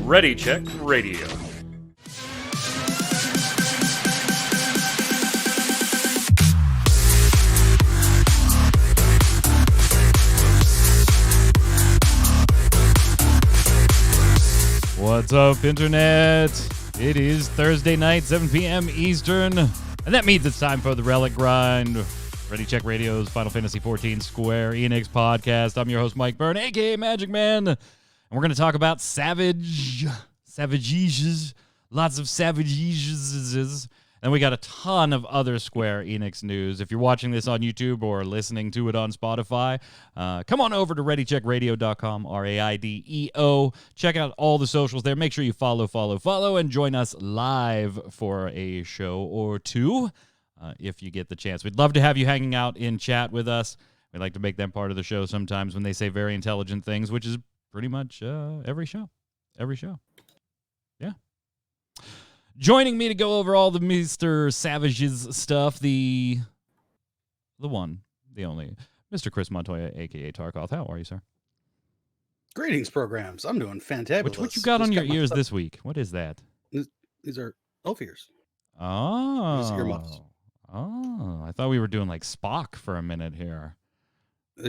Ready Check Radio. What's up, Internet? It is Thursday night, 7 p.m. Eastern, and that means it's time for the Relic Grind, Ready Check Radio's Final Fantasy XIV Square Enix podcast. I'm your host, Mike Byrne, a.k.a. Magic Man, and we're going to talk about savages, lots of savages, and we got a ton of other Square Enix news. If you're watching this on YouTube or listening to it on Spotify, come on over to ReadyCheckRadio.com, RAIDEO. Check out all the socials there. Make sure you follow, and join us live for a show or two if you get the chance. We'd love to have you hanging out in chat with us. We like to make them part of the show sometimes when they say very intelligent things, which is pretty much every show. Yeah. Joining me to go over all the Mr. Savages stuff, the one, the only, Mr. Chris Montoya, a.k.a. Tarkoth. How are you, sir? Greetings, programs. I'm doing fantabulous. What you got on your ears this week? What is that? These are elf ears. Oh. These earmuffs. Oh, I thought we were doing like Spock for a minute here.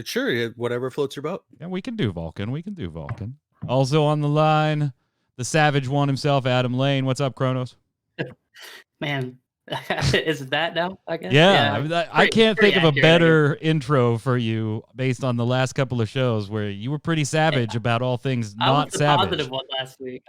Sure, whatever floats your boat. Yeah, we can do Vulcan. Also on the line, the Savage one himself, Adam Lane. What's up, Kronos? Man, is it that now? I guess. Yeah. I can't think of a better intro for you based on the last couple of shows where you were pretty savage about all things not savage.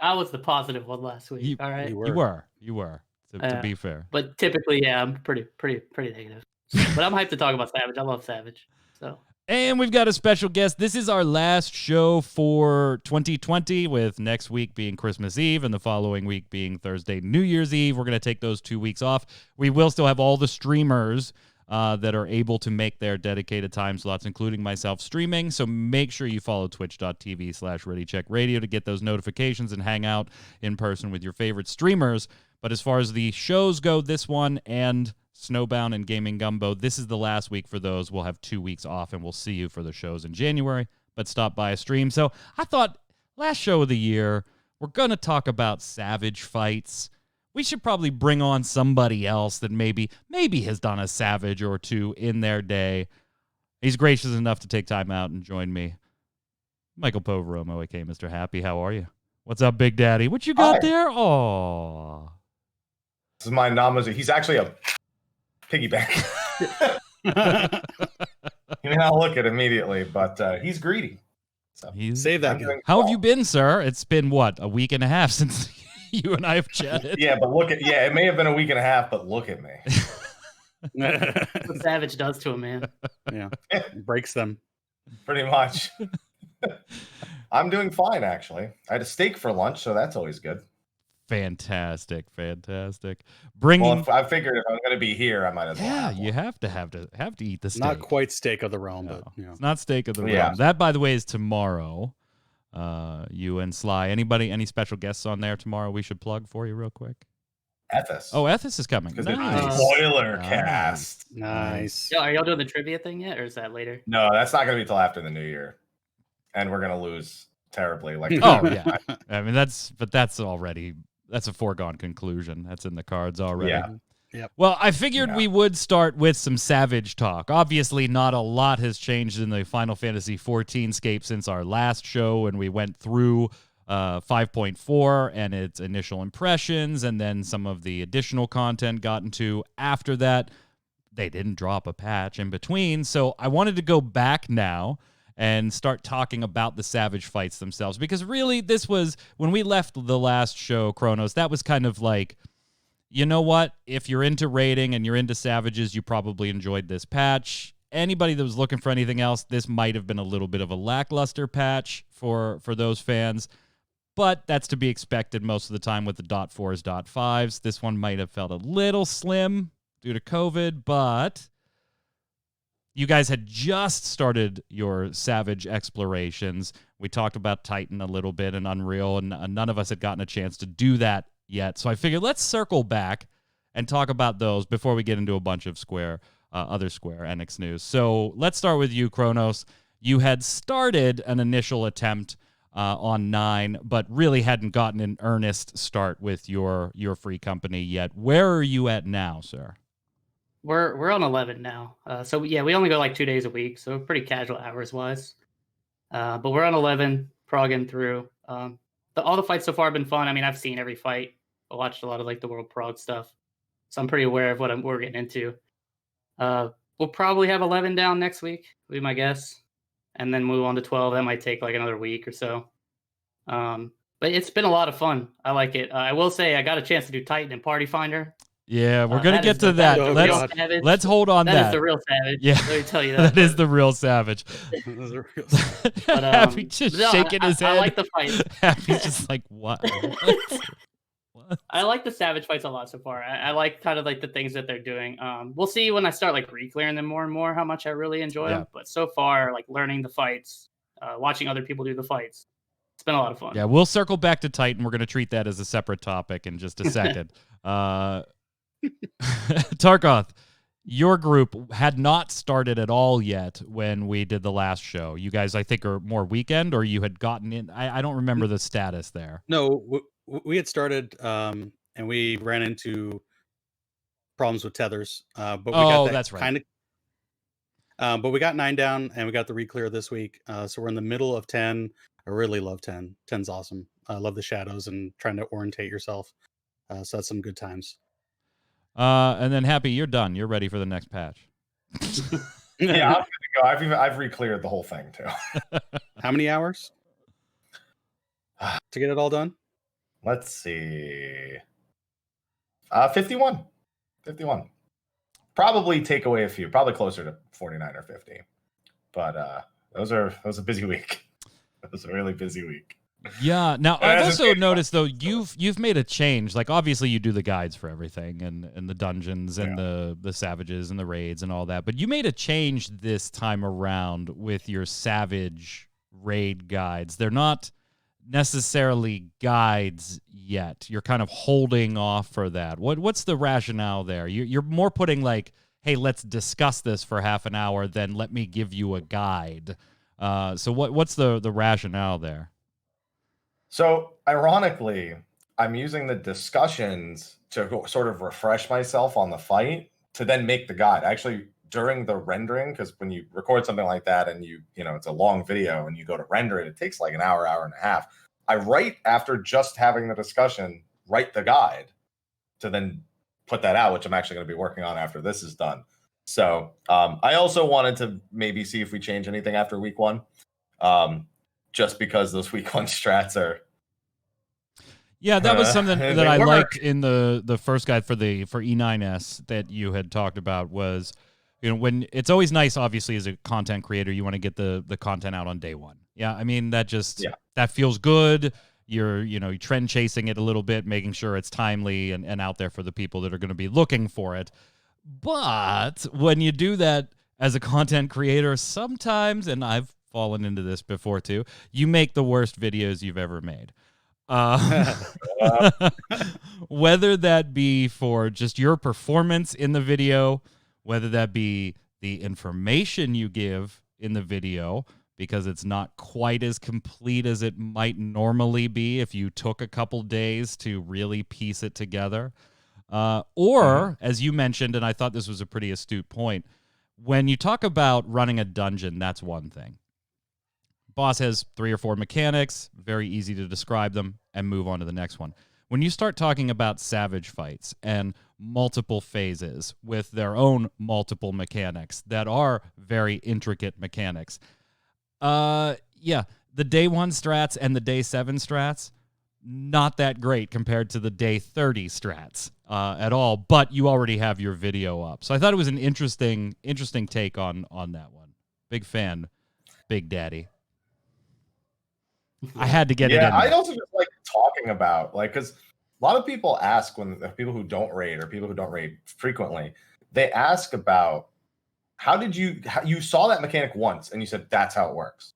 I was the positive one last week. All right. You were. To be fair. But typically, I'm pretty negative. But I'm hyped to talk about Savage. I love Savage. So. And we've got a special guest. This is our last show for 2020, with next week being Christmas Eve and the following week being Thursday, New Year's Eve. We're going to take those 2 weeks off. We will still have all the streamers that are able to make their dedicated time slots, including myself, streaming. So make sure you follow twitch.tv/ReadyCheckRadio to get those notifications and hang out in person with your favorite streamers. But as far as the shows go, this one and Snowbound and Gaming Gumbo, this is the last week for those. We'll have 2 weeks off, and we'll see you for the shows in January, but stop by a stream. So I thought, last show of the year, we're going to talk about savage fights. We should probably bring on somebody else that maybe has done a savage or two in their day. He's gracious enough to take time out and join me. Michael Poveromo, a.k.a. MrHappy. How are you? What's up, Big Daddy? What you got there? Oh, this is my nominee. He's actually a piggyback. You may not look it immediately, but he's greedy. So save that. How have you been, sir? It's been what, a week and a half since you and I have chatted. Yeah, but it may have been a week and a half, but look at me. What Savage does to a man. Yeah, breaks them. Pretty much. I'm doing fine, actually. I had a steak for lunch, so that's always good. Fantastic. Well, I figured if I'm going to be here, I might as well. Yeah, you have to eat the steak. Not quite steak of the realm, No, but it's not steak of the realm. Yeah. That, by the way, is tomorrow. You and Sly. Any special guests on there tomorrow we should plug for you real quick? Ethos. Oh, Ethos is coming. Because Nice. it's a spoiler cast. Nice. Yo, are y'all doing the trivia thing yet, or is that later? No, that's not going to be till after the new year, and we're going to lose terribly. Like, Oh yeah. I mean that's a foregone conclusion. That's in the cards already. Yeah. Yep. Well, I figured we would start with some Savage talk. Obviously, not a lot has changed in the Final Fantasy XIV scape since our last show when we went through 5.4 and its initial impressions, and then some of the additional content gotten to after that. They didn't drop a patch in between, so I wanted to go back now and start talking about the Savage fights themselves, because really this was, when we left the last show, Kronos, that was kind of like, you know what, if you're into raiding and you're into Savages, you probably enjoyed this patch. Anybody that was looking for anything else, this might have been a little bit of a lackluster patch for those fans, but that's to be expected most of the time with the .4s, .5s. This one might have felt a little slim due to COVID, but you guys had just started your Savage explorations. We talked about Titan a little bit and Unreal, and none of us had gotten a chance to do that yet. So I figured let's circle back and talk about those before we get into a bunch of Square other Square Enix news. So let's start with you, Kronos. You had started an initial attempt on 9, but really hadn't gotten an earnest start with your free company yet. Where are you at now, sir? We're on 11 now. So yeah, we only go like 2 days a week, so pretty casual hours wise. But we're on 11, progging through. All the fights so far have been fun. I mean, I've seen every fight. I watched a lot of like the World Prog stuff, so I'm pretty aware of what we're getting into. We'll probably have 11 down next week, would be my guess, and then move on to 12. That might take like another week or so. But it's been a lot of fun. I like it. I will say I got a chance to do Titan and Party Finder. Yeah, we're gonna get to that. Let's hold on that is the real savage. Yeah, let me tell you that. That is the real savage. But, Happy just shaking his head. I like the fight. Happy's just like, what? What? I like the savage fights a lot so far. I like kind of like the things that they're doing. We'll see when I start like re-clearing them more and more how much I really enjoy them. But so far, like learning the fights, watching other people do the fights, it's been a lot of fun. Yeah, we'll circle back to Titan. We're gonna treat that as a separate topic in just a second. Tarkoth, your group had not started at all yet when we did the last show. You guys, I think, are more weekend, or you had gotten in. I don't remember the status there. No, we had started, and we ran into problems with tethers. But we got that that's right. Kind of. But we got 9 down, and we got the re-clear this week. So we're in the middle of 10. I really love 10. 10's awesome. I love the shadows and trying to orientate yourself. So that's some good times. And then Happy, you're done. You're ready for the next patch. Yeah, I'm good to go. I've re-cleared the whole thing too. How many hours to get it all done? Let's see. 51. 51. Probably take away a few. Probably closer to 49 or 50. But that was a busy week. It was a really busy week. Yeah. Now I've also noticed though you've made a change. Like obviously you do the guides for everything and the dungeons and the savages and the raids and all that. But you made a change this time around with your savage raid guides. They're not necessarily guides yet. You're kind of holding off for that. What's the rationale there? You're more putting like, hey, let's discuss this for half an hour, then let me give you a guide. So what's the rationale there? So, ironically, I'm using the discussions to sort of refresh myself on the fight to then make the guide. Actually, during the rendering, because when you record something like that and you know, it's a long video and you go to render it, it takes like an hour, hour and a half. I write after just having the discussion, write the guide to then put that out, which I'm actually going to be working on after this is done. So I also wanted to maybe see if we change anything after week 1. Just because those week 1 strats are. Yeah, that was something that I liked in the first guide for E9S that you had talked about was, you know, when it's always nice, obviously, as a content creator, you want to get the content out on day 1. Yeah, I mean, that just, that feels good. You're trend chasing it a little bit, making sure it's timely and out there for the people that are going to be looking for it. But when you do that as a content creator, sometimes, and I've fallen into this before too, you make the worst videos you've ever made. Whether that be for just your performance in the video, whether that be the information you give in the video, because it's not quite as complete as it might normally be if you took a couple days to really piece it together. Or, as you mentioned, and I thought this was a pretty astute point, when you talk about running a dungeon, that's one thing. Boss has 3 or 4 mechanics, very easy to describe them, and move on to the next one. When you start talking about savage fights and multiple phases with their own multiple mechanics that are very intricate mechanics, the day 1 strats and the day 7 strats, not that great compared to the day 30 strats at all, but you already have your video up. So I thought it was an interesting take on that one. Big fan, Big Daddy. I had to get it in there. I also just like talking about, like, because a lot of people ask, when people who don't raid or people who don't raid frequently, they ask about how did you saw that mechanic once and you said that's how it works.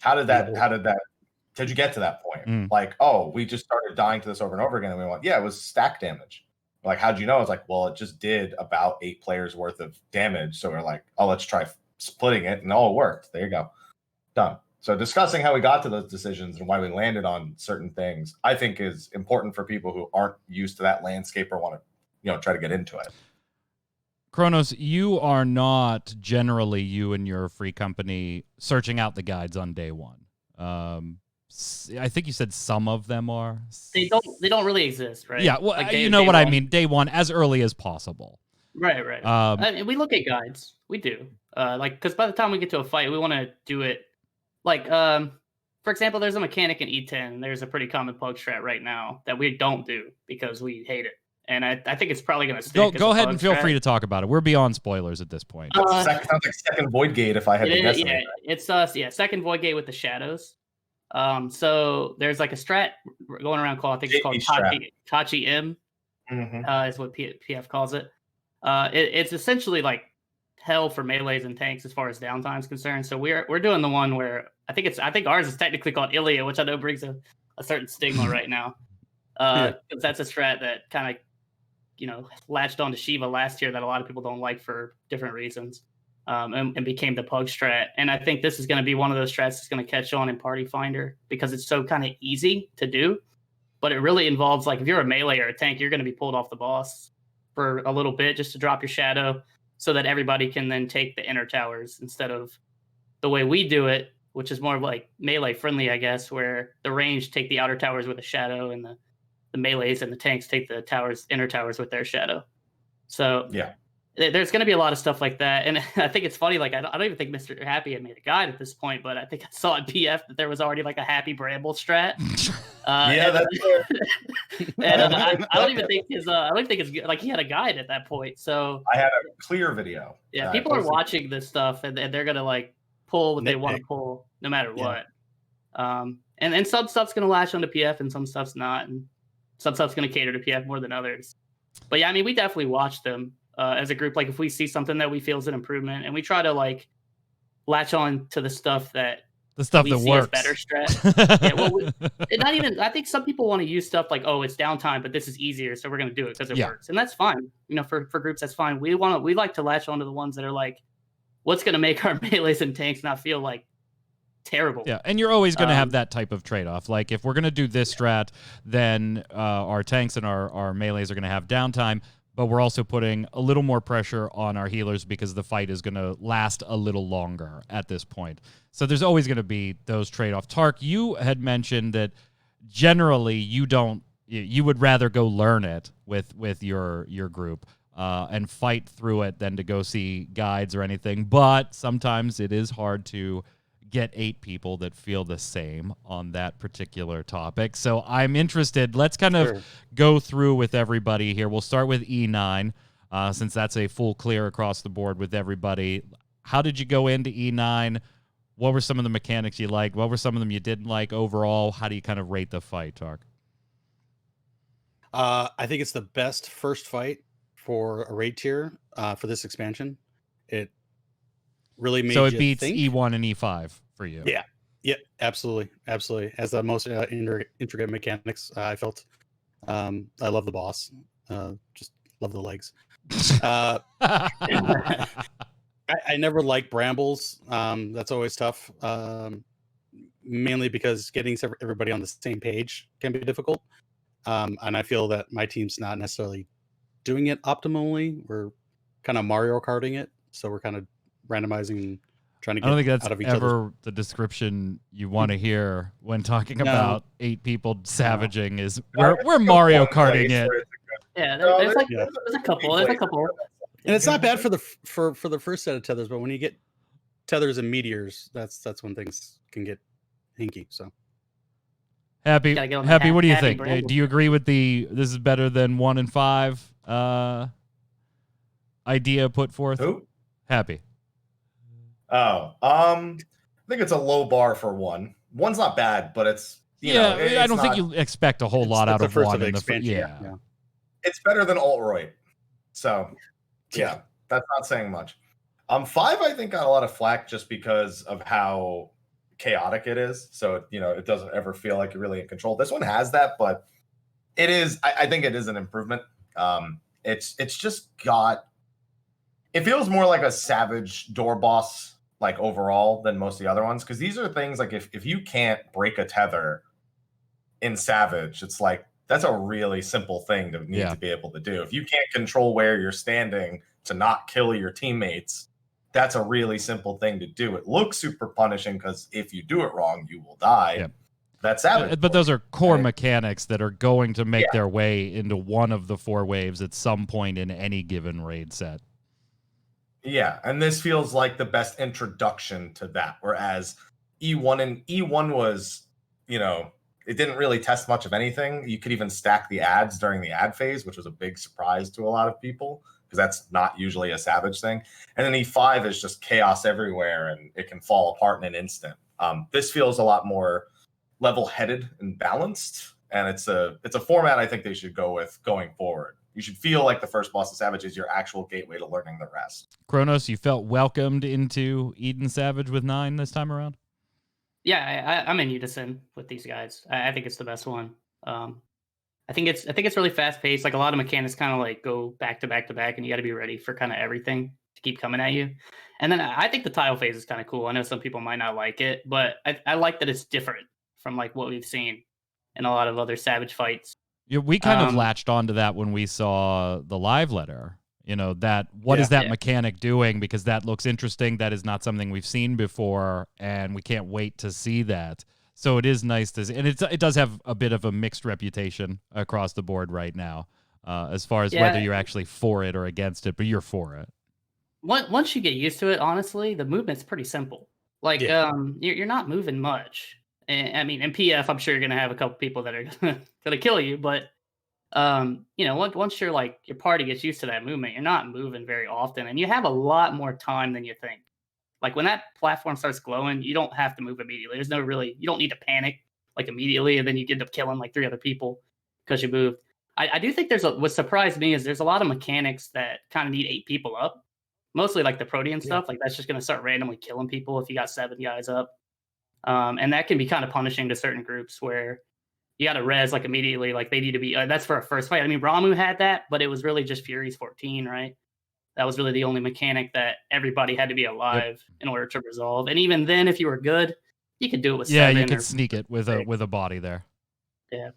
Did you get to that point? Like, oh, we just started dying to this over and over again, and we went, yeah, it was stack damage. Like, how'd you know? It's like, well, it just did about 8 players worth of damage. So we're like, oh, let's try splitting it, and it worked. There you go, done. So discussing how we got to those decisions and why we landed on certain things, I think is important for people who aren't used to that landscape or want to, try to get into it. Kronos, you are not generally, you and your free company, searching out the guides on day one. I think you said some of them are. They don't really exist, right? Yeah, well, Like you know what I mean. Day one, as early as possible. Right. I mean, we look at guides. We do. Because by the time we get to a fight, we want to do it. Like, for example, there's a mechanic in E10. And there's a pretty common pug strat right now that we don't do because we hate it. And I think it's probably going to stick. Go ahead and feel free to talk about it. We're beyond spoilers at this point. Sounds like second Void Gate if I had to guess. Yeah, it's second Void Gate with the shadows. So there's like a strat going around called, I think it's called Tachi M. Is what PF calls it. It's essentially like hell for melees and tanks as far as downtime is concerned. So we're doing the one where I think ours is technically called Ilia, which I know brings a certain stigma right now. Because that's a strat that kind of latched onto Shiva last year that a lot of people don't like for different reasons, and became the pug strat. And I think this is going to be one of those strats that's going to catch on in Party Finder because it's so kind of easy to do, but it really involves, like, if you're a melee or a tank, you're going to be pulled off the boss for a little bit just to drop your shadow so that everybody can then take the inner towers instead of the way we do it, which is more like melee friendly, I guess, where the range take the outer towers with a shadow and the melees and the tanks take the inner towers with their shadow. So yeah, there's going to be a lot of stuff like that. And I think it's funny, like, I don't even think MrHappy had made a guide at this point, but I think I saw in PF that there was already like a Happy Bramble strat. That's fair. And I don't even think his like he had a guide at that point. So I had a clear video. Yeah, people are watching this stuff and they're going to like pull what they want to pull no matter what. And some stuff's going to latch onto PF and some stuff's not. And some stuff's going to cater to PF more than others. But yeah, I mean, we definitely watch them as a group. Like, if we see something that we feel is an improvement, and we try to like latch on to the stuff that works. Better strat. Yeah, well, not even. I think some people want to use stuff like, oh, it's downtime, but this is easier, so we're going to do it because it works, and that's fine. For groups, that's fine. We like to latch onto the ones that are like, what's going to make our melees and tanks not feel like terrible. Yeah, and you're always going to have that type of trade-off. Like, if we're going to do this strat, then our tanks and our melees are going to have downtime, but we're also putting a little more pressure on our healers because the fight is going to last a little longer at this point. So there's always going to be those trade-offs. Tark, you had mentioned that generally you would rather go learn it with your group and fight through it than to go see guides or anything, but sometimes it is hard to get 8 people that feel the same on that particular topic. So I'm interested. Let's kind of go through with everybody here. We'll start with E9, since that's a full clear across the board with everybody. How did you go into E9? What were some of the mechanics you liked? What were some of them you didn't like overall? How do you kind of rate the fight, Tark? I think it's the best first fight for a raid tier for this expansion. It really made it beats think. E1 and E5 for you. Yeah, absolutely. As the most intricate mechanics, I felt. I love the boss. Just love the legs. I never liked brambles. That's always tough. Mainly because getting everybody on the same page can be difficult. And I feel that my team's not necessarily doing it optimally. We're kind of Mario Karting it, so we're kind of randomizing and trying to get I don't think that's out of each ever the description you want to hear when talking about 8 people savaging. Is we're Mario Karting it. Yeah, there's a couple. And it's not bad for the first set of tethers, but when you get tethers and meteors, that's when things can get hinky. So Happy, what do you think? Do you agree with this is better than 1 and 5 idea put forth? Who? Happy. Oh, I think it's a low bar for 1. 1's not bad, but it's I don't think you expect a whole lot out of 1 in the first. Yeah, it's better than Alt-Royd. So yeah, that's not saying much. 5, I think, got a lot of flack just because of how chaotic it is. So it doesn't ever feel like you're really in control. This one has that, but it is. I think it is an improvement It's just got. It feels more like a Savage door boss, like overall, than most of the other ones, because these are things like if you can't break a tether in Savage, it's like that's a really simple thing to need to be able to do. If you can't control where you're standing to not kill your teammates, that's a really simple thing to do. It looks super punishing because if you do it wrong, you will die. Yeah. That's Savage. But those are core mechanics that are going to make their way into one of the 4 waves at some point in any given raid set. Yeah, and this feels like the best introduction to that. Whereas E1 was, it didn't really test much of anything. You could even stack the ads during the ad phase, which was a big surprise to a lot of people because that's not usually a Savage thing. And then E5 is just chaos everywhere and it can fall apart in an instant. This feels a lot more level-headed and balanced, and it's a format I think they should go with going forward. You should feel like the first boss of Savage is your actual gateway to learning the rest. Kronos, you felt welcomed into Eden Savage with 9 this time around? Yeah, I'm in unison with these guys. I think it's the best one. I think it's really fast paced. Like a lot of mechanics kind of like go back to back to back, and you got to be ready for kind of everything to keep coming at you. And then I think the tile phase is kind of cool. I know some people might not like it, but I like that it's different from like what we've seen in a lot of other Savage fights. Yeah, we kind of latched onto that when we saw the live letter. What is that mechanic doing? Because that looks interesting. That is not something we've seen before, and we can't wait to see that. So it is nice to see. And it does have a bit of a mixed reputation across the board right now, as far as whether you're actually for it or against it, but you're for it. Once you get used to it, honestly, the movement's pretty simple. Like, you're not moving much. I mean, in PF, I'm sure you're going to have a couple people that are going to kill you, but once your party gets used to that movement, you're not moving very often, and you have a lot more time than you think. Like when that platform starts glowing, you don't have to move immediately. You don't need to panic like immediately, and then you end up killing like 3 other people because you moved. I do think what surprised me is there's a lot of mechanics that kind of need 8 people up, mostly like the Protean stuff. Like that's just going to start randomly killing people if you got 7 guys up. And that can be kind of punishing to certain groups where you got to res like immediately, like they need to be. That's for a first fight. I mean, Ramu had that, but it was really just Fury's 14, right? That was really the only mechanic that everybody had to be alive in order to resolve. And even then, if you were good, you could do it with 7. Yeah, you could sneak it with a body there. Yeah.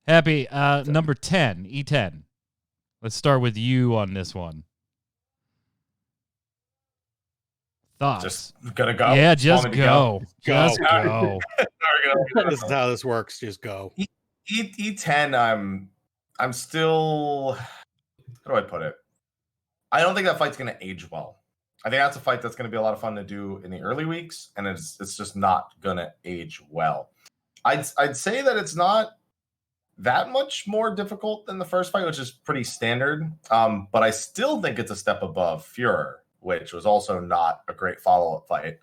Happy, number 10, E10. Let's start with you on this one. Thoughts? Just gonna go. Yeah, just go. Just go. This is how this works. Just go. E10. I'm still. How do I put it? I don't think that fight's gonna age well. I think that's a fight that's gonna be a lot of fun to do in the early weeks, and it's just not gonna age well. I'd say that it's not that much more difficult than the first fight, which is pretty standard. But I still think it's a step above Führer, which was also not a great follow-up fight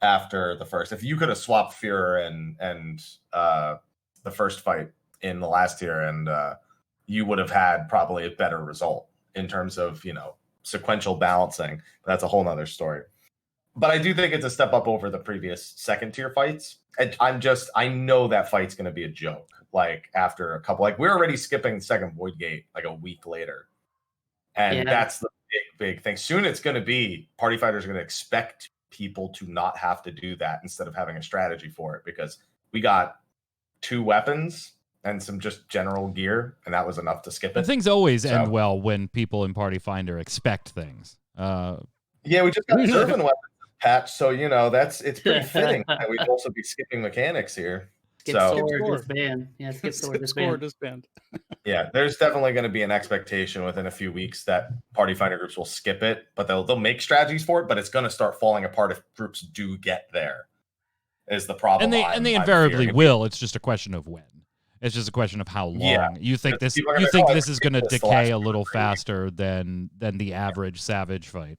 after the first. If you could have swapped Führer and the first fight in the last tier, and you would have had probably a better result in terms of, sequential balancing. That's a whole nother story. But I do think it's a step up over the previous second tier fights. And I know that fight's going to be a joke. Like after a couple, we're already skipping second Void Gate like a week later. And that's the big thing. Soon it's going to be party fighters are going to expect people to not have to do that instead of having a strategy for it, because we got 2 weapons and some just general gear, and that was enough to skip it. Things always end well when people in Party Finder expect things. Yeah, we just got servant weapons patch, so it's pretty fitting that we'd also be skipping mechanics here. Skip sword disband. Yeah, skip sword disband. Yeah, there's definitely going to be an expectation within a few weeks that Party Finder groups will skip it, but they'll make strategies for it, but it's going to start falling apart if groups do get there. Is the problem? And they invariably will. It's just a question of when. It's just a question of how long. Yeah. You think this is going to decay a little faster than the average Savage fight?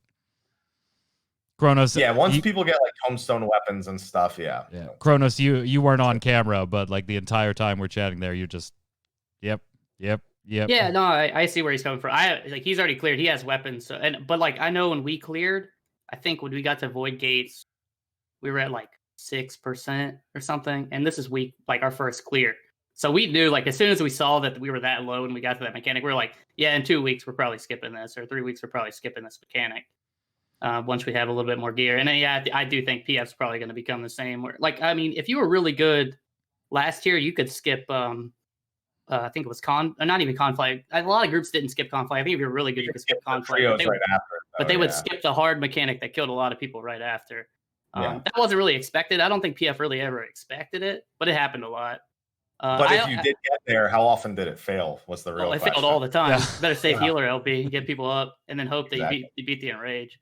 Kronos. Yeah, once people get like tombstone weapons and stuff, yeah. Kronos, you weren't on camera, but like the entire time we're chatting there, you just yep. Yeah, no, I see where he's coming from. He's already cleared. He has weapons. But I know when we cleared, I think when we got to Void Gates, we were at like 6% or something. And this is our first clear. So we knew, like, as soon as we saw that we were that low and we got to that mechanic, we were like, yeah, in 2 weeks, we're probably skipping this, or 3 weeks, we're probably skipping this mechanic. Once we have a little bit more gear. And yeah, I do think PF's probably going to become the same. Where, like, I mean, if you were really good last year, you could skip, I think it was not even Conflict. A lot of groups didn't skip Conflict. I think if you're really good, you could skip Conflict. But they would skip the hard mechanic that killed a lot of people right after. That wasn't really expected. I don't think PF really ever expected it, but it happened a lot. But if you did get there, how often did it fail? Was the real question. It failed all the time. Yeah. Better save healer LP, get people up, and then hope that you beat the enrage.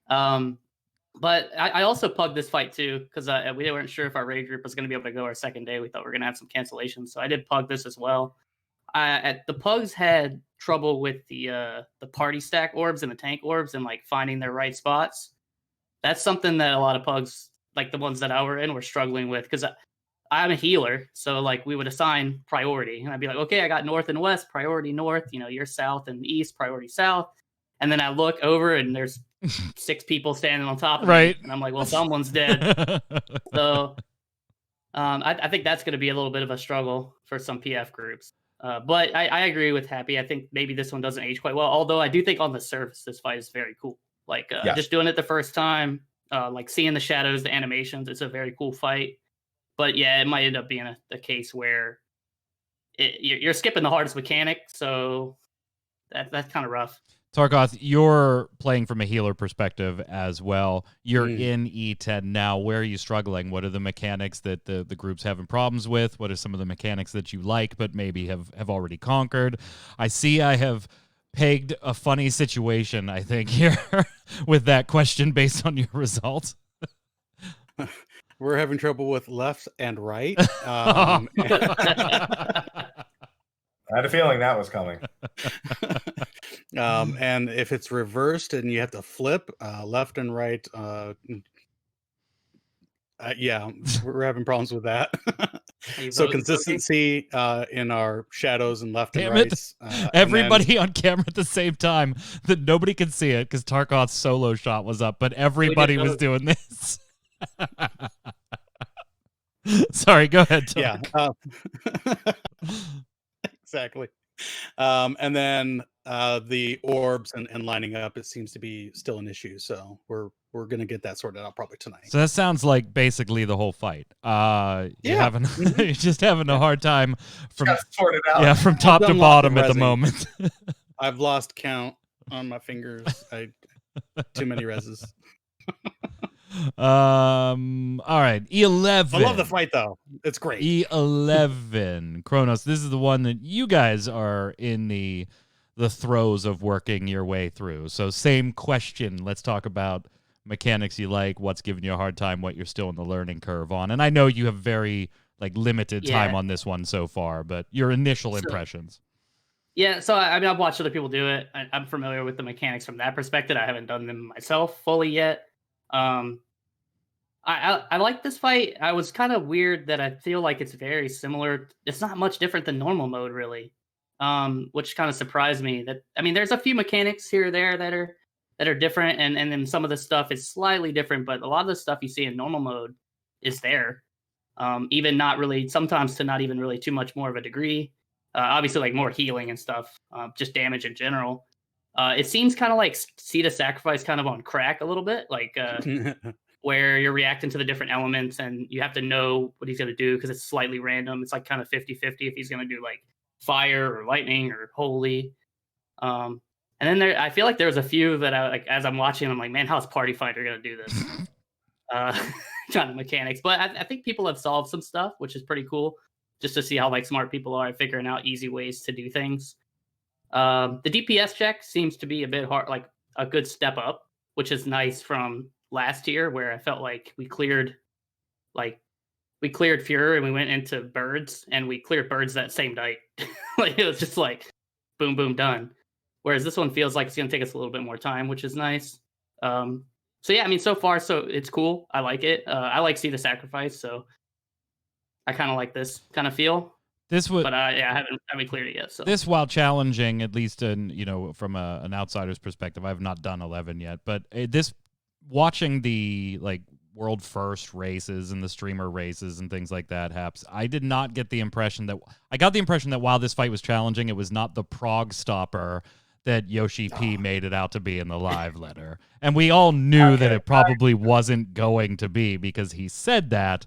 But I also plugged this fight too, because we weren't sure if our raid group was going to be able to go our second day. We thought we were going to have some cancellations, so I did plug this as well. The pugs had trouble with the party stack orbs and the tank orbs and like finding their right spots. That's something that a lot of pugs, like the ones that I were in, were struggling with, because I'm a healer, so like we would assign priority, and I'd be like, okay, I got north and west, priority north. You're south and east, priority south. And then I look over and there's 6 people standing on top of me, and I'm like, well, someone's dead. So I think that's going to be a little bit of a struggle for some PF groups. But I agree with Happy. I think maybe this one doesn't age quite well. Although I do think on the surface, this fight is very cool. Like just doing it the first time, like seeing the shadows, the animations, it's a very cool fight. But yeah, it might end up being a case where you're skipping the hardest mechanic, so that's kind of rough. Tarkoth, you're playing from a healer perspective as well. You're in E10 now. Where are you struggling? What are the mechanics that the group's having problems with? What are some of the mechanics that you like but maybe have already conquered? I see I have pegged a funny situation, I think, here with that question based on your results. We're having trouble with left and right. I had a feeling that was coming. And if it's reversed and you have to flip left and right, yeah, we're having problems with that. So consistency in our shadows and left and right. Everybody on camera at the same time, that nobody can see it because Tarkoth's solo shot was up, but everybody was doing this. Sorry, go ahead, Tark. Yeah. Exactly. And then the orbs and lining up, it seems to be still an issue. So we're gonna get that sorted out probably tonight. So that sounds like basically the whole fight. You're just having a hard time from sort it out. Yeah, from top to bottom at the moment. I've lost count on my fingers. Too many reses. All right, E11. I love the fight though. It's great. E11. Kronos, this is the one that you guys are in the throes of working your way through. So same question. Let's talk about mechanics you like, what's giving you a hard time, what you're still in the learning curve on. And I know you have very limited time on this one so far, but your initial impressions. Yeah, so I mean, I've watched other people do it. I'm familiar with the mechanics from that perspective. I haven't done them myself fully yet. I like this fight. I was kind of weird that I feel like it's very similar. It's not much different than normal mode, really, which kind of surprised me. That, I mean, there's a few mechanics here or there that are different, and then some of the stuff is slightly different, but a lot of the stuff you see in normal mode is there. Even not really, sometimes to not even really too much more of a degree. Obviously, like more healing and stuff, just damage in general. It seems kind of like Seed of Sacrifice kind of on crack a little bit, like where you're reacting to the different elements and you have to know what he's going to do because it's slightly random. It's like kind of 50-50 if he's going to do like fire or lightning or holy. And then I feel like there's a few that I like as I'm watching, I'm like, man, how's Party Fighter going to do this? Trying the mechanics. But I think people have solved some stuff, which is pretty cool, just to see how like smart people are at figuring out easy ways to do things. The DPS check seems to be a bit hard, like a good step up, which is nice from last year where I felt like we cleared Fuhrer and we went into birds and we cleared birds that same night. Like it was just like boom, boom, done. Whereas this one feels like it's going to take us a little bit more time, which is nice. So yeah, I mean, so far, so it's cool. I like it. I like See the Sacrifice, so I kind of like this kind of feel. But I haven't cleared it yet. So this, while challenging, at least in from an outsider's perspective, I have not done 11 yet. But this, watching the world first races and the streamer races and things like that, Haps, I did not get the impression that I got the impression that while this fight was challenging, it was not the prog stopper that Yoshi P made it out to be in the live letter. And we all knew that it probably wasn't going to be because he said that.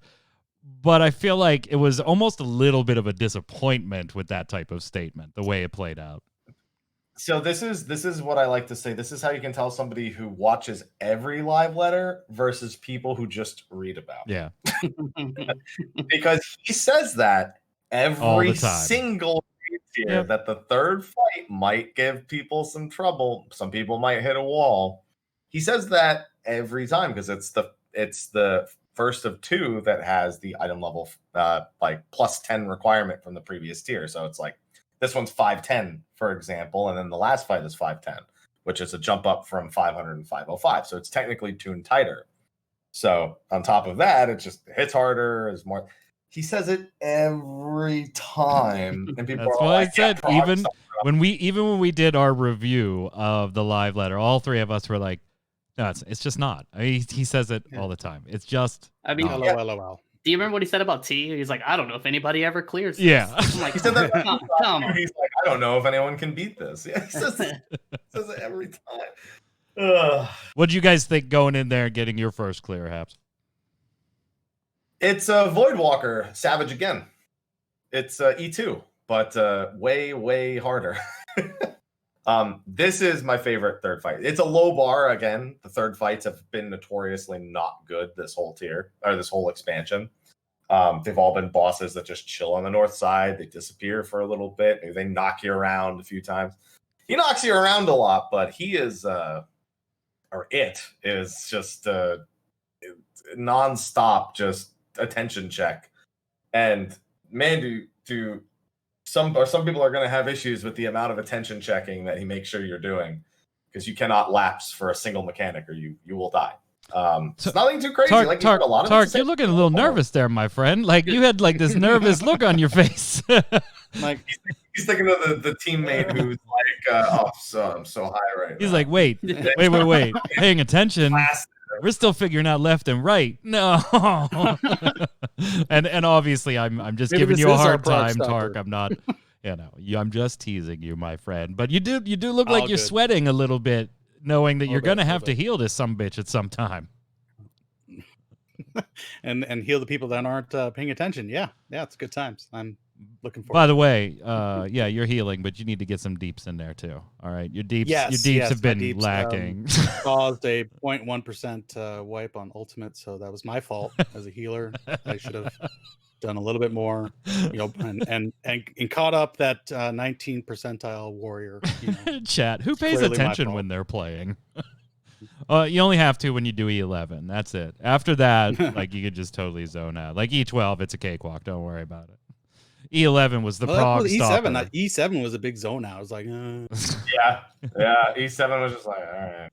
But I feel like it was almost a little bit of a disappointment with that type of statement, the way it played out. So this is what I like to say. This is how you can tell somebody who watches every live letter versus people who just read about it. Yeah. Because he says that All every the time. single here Yep. that the third fight might give people some trouble. Some people might hit a wall. He says that every time because it's the first of two that has the item level like plus 10 requirement from the previous tier. So it's like this one's 510, for example, and then the last fight is 510, which is a jump up from 500 and 505. So it's technically tuned tighter. So on top of that, it just hits harder, is more. He says it every time, and people That's are what like, I said. yeah, Even when we did our review of the live letter, all three of us were like, "No, it's just not." I mean, he says it all the time. It's just. I mean, not. LOL. do you remember what he said about T? He's like, I don't know if anybody ever clears this. Yeah. I'm like, he said that. come on. He's like, I don't know if anyone can beat this. Yeah, he says it every time. Ugh. What did you guys think going in there and getting your first clear, Haps? It's a Voidwalker Savage again. It's E2, but way harder. This is my favorite third fight. It's a low bar again. The third fights have been notoriously not good this whole tier or this whole expansion. They've all been bosses that just chill on the north side. They disappear for a little bit. Maybe they knock you around a few times. He knocks you around a lot, but he is or it is just nonstop, just attention check. And man, do some people are going to have issues with the amount of attention checking that he makes sure you're doing, because you cannot lapse for a single mechanic or you will die. It's nothing too crazy. Tark, you're looking a little nervous there, my friend. Like you had like this nervous look on your face. Like he's thinking of the teammate who's like, I'm so high right now. He's like, wait, paying attention. We're still figuring out left and right. No. and obviously I'm just giving you a hard time, Tark. I'm not, I'm just teasing you, my friend. But you do look like you're sweating a little bit, knowing that you're going to have to heal this sumbitch at some time. and heal the people that aren't paying attention. Yeah, it's good times. I'm looking forward. By the way, you're healing, but you need to get some deeps in there too. All right, your deeps have been lacking. Caused a 0.1% wipe on ultimate, so that was my fault as a healer. I should have done a little bit more, and caught up that 19 percentile warrior. Chat, who pays attention when they're playing? You only have to when you do E11. That's it. After that, like you could just totally zone out. Like E12, it's a cakewalk. Don't worry about it. E11 was the prog stopper. E7 was a big zone out. I was like, yeah. E7 was just like, all right.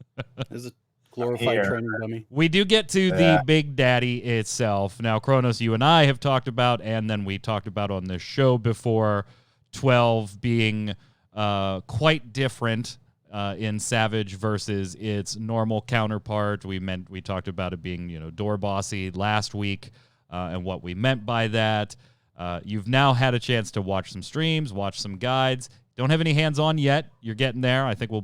This is a glorified training dummy. We do get to the Big Daddy itself. Now, Kronos, you and I have talked about, and then we talked about on this show before, 12 being quite different in Savage versus its normal counterpart. We talked about it being, door bossy last week, and what we meant by that. You've now had a chance to watch some streams, watch some guides. Don't have any hands-on yet. You're getting there. I think we'll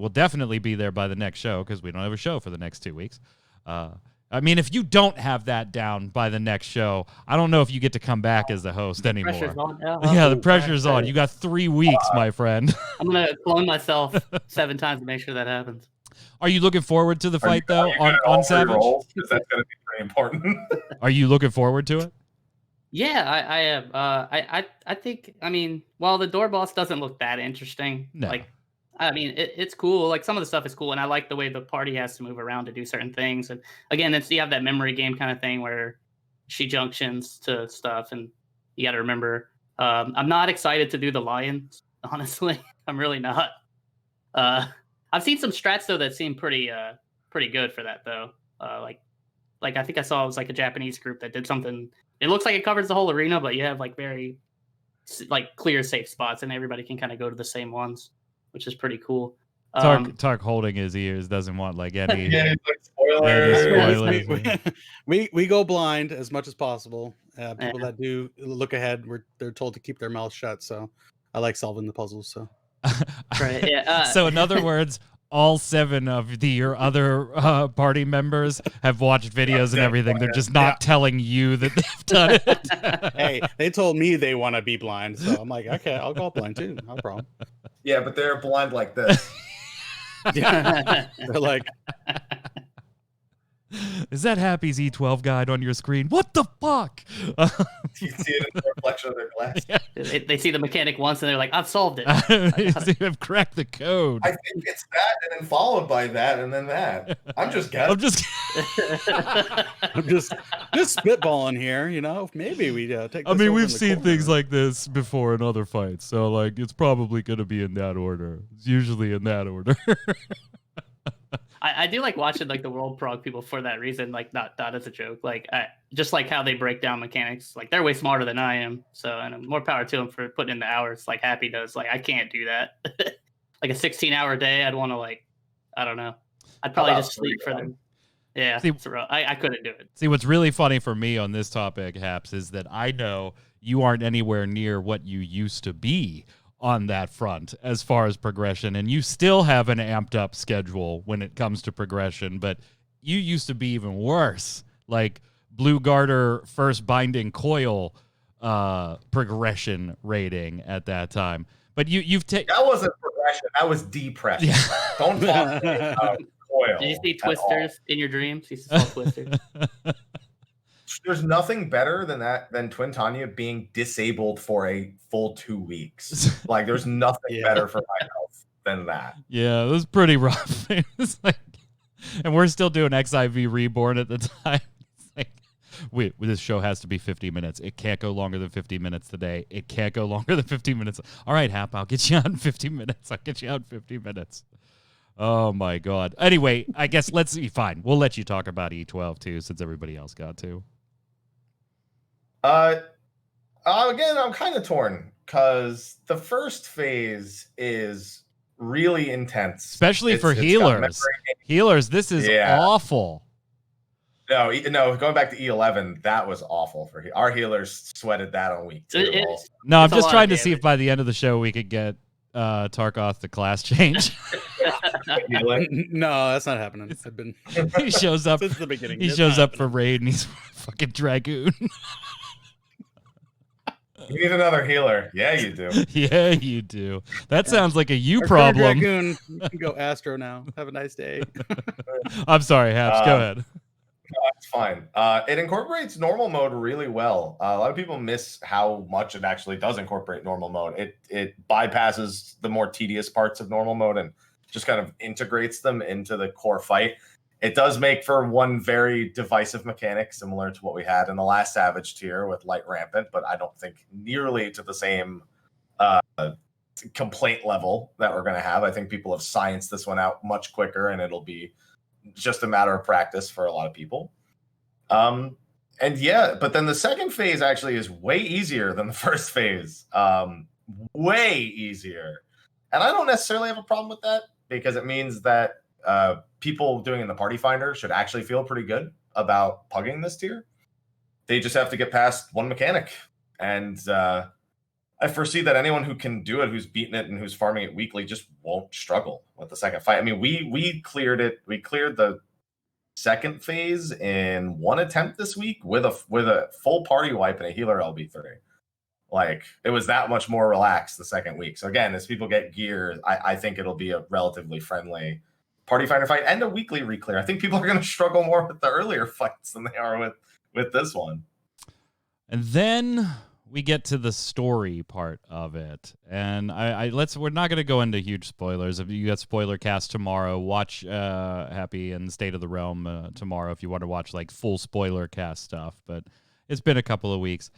definitely be there by the next show because we don't have a show for the next 2 weeks. I mean, if you don't have that down by the next show, I don't know if you get to come back as the host anymore. Pressure's on now. Yeah, the pressure's on. You got 3 weeks, my friend. I'm going to clone myself 7 times to make sure that happens. Are you looking forward to the fight, though, on Savage? Because that's going to be pretty important. Are you looking forward to it? Yeah, I am. I think, while the door boss doesn't look that interesting, it's cool. Like some of the stuff is cool, and I like the way the party has to move around to do certain things. And again, you have that memory game kind of thing where she junctions to stuff, and you got to remember. I'm not excited to do the lions, honestly. I'm really not. I've seen some strats though that seem pretty good for that though. Like I think I saw it was like a Japanese group that did something. It looks like it covers the whole arena, but you have like very clear safe spots, and everybody can kind of go to the same ones, which is pretty cool. Tark holding his ears doesn't want like any. Yeah, Spoilers. Spoilers. We go blind as much as possible. People that do look ahead, they're told to keep their mouth shut. So I like solving the puzzles. So Right. Yeah. So in other words, all 7 of your other party members have watched videos and everything. They're just not telling you that they've done it. hey, they told me they want to be blind, so I'm like, okay, I'll go blind too, no problem. Yeah, but they're blind like this. They're like, is that Happy's E12 guide on your screen? What the fuck? You see it in the reflection of their glass. They see the mechanic once and they're like, I've solved it. I've cracked the code. I think it's that, and then followed by that, and then that. I'm just guessing. I'm just spitballing here, maybe we take this over we've in the seen corner. things like this before in other fights, so like it's probably going to be in that order. It's usually in that order. I do like watching like the World Prog people for that reason, like not as a joke, like just like how they break down mechanics. Like they're way smarter than I am, so and more power to them for putting in the hours like Happy does. Like I can't do that. Like a 16-hour day, I'd want to I don't know. I'd probably just sleep for them. Yeah, See, I couldn't do it. See, what's really funny for me on this topic, Haps, is that I know you aren't anywhere near what you used to be on that front as far as progression, and you still have an amped up schedule when it comes to progression, but you used to be even worse, like Blue Garter first binding coil progression rating at that time. But you've taken that wasn't progression, that was depression. Yeah. Don't talk about coil. Did you see Twisters in your dreams? You saw Twisters. There's nothing better than Twin Tanya being disabled for a full 2 weeks. Like, there's nothing better for my health than that. Yeah, it was pretty rough. It was like, and we're still doing XIV Reborn at the time. It's like, wait, this show has to be 50 minutes. It can't go longer than 50 minutes today. It can't go longer than 50 minutes. All right, Hap, I'll get you on 50 minutes. I'll get you on 50 minutes. Oh, my God. Anyway, I guess let's see. Fine. We'll let you talk about E12, too, since everybody else got to. Again, I'm kind of torn because the first phase is really intense, especially for healers. Healers, this is awful. No, going back to E11, that was awful for our healers. Sweated that on week 2. No, I'm just trying to see if by the end of the show we could get Tarkoth the class change. No, that's not happening. He shows up since the beginning. He shows up for raid and he's fucking Dragoon. You need another healer. Yeah, you do. Yeah, you do. That sounds like a you problem. Dragoon, you can go Astro now. Have a nice day. I'm sorry, Haps. Go ahead. No, it's fine. It incorporates normal mode really well. A lot of people miss how much it actually does incorporate normal mode. It bypasses the more tedious parts of normal mode and just kind of integrates them into the core fight. It does make for one very divisive mechanic, similar to what we had in the last Savage tier with Light Rampant, but I don't think nearly to the same complaint level that we're going to have. I think people have scienced this one out much quicker, and it'll be just a matter of practice for a lot of people. But then the second phase actually is way easier than the first phase. Way easier. And I don't necessarily have a problem with that because it means that people doing in the Party Finder should actually feel pretty good about pugging this tier. They just have to get past one mechanic. And I foresee that anyone who can do it, who's beaten it and who's farming it weekly, just won't struggle with the second fight. I mean, we cleared it. We cleared the second phase in one attempt this week with a full party wipe and a healer LB30. Like, it was that much more relaxed the second week. So again, as people get gear, I think it'll be a relatively friendly Party Finder fight and a weekly reclear. I think people are going to struggle more with the earlier fights than they are with this one. And then we get to the story part of it, and we're not going to go into huge spoilers. If you got spoiler cast tomorrow, watch Happy and State of the Realm tomorrow if you want to watch like full spoiler cast stuff. But it's been a couple of weeks.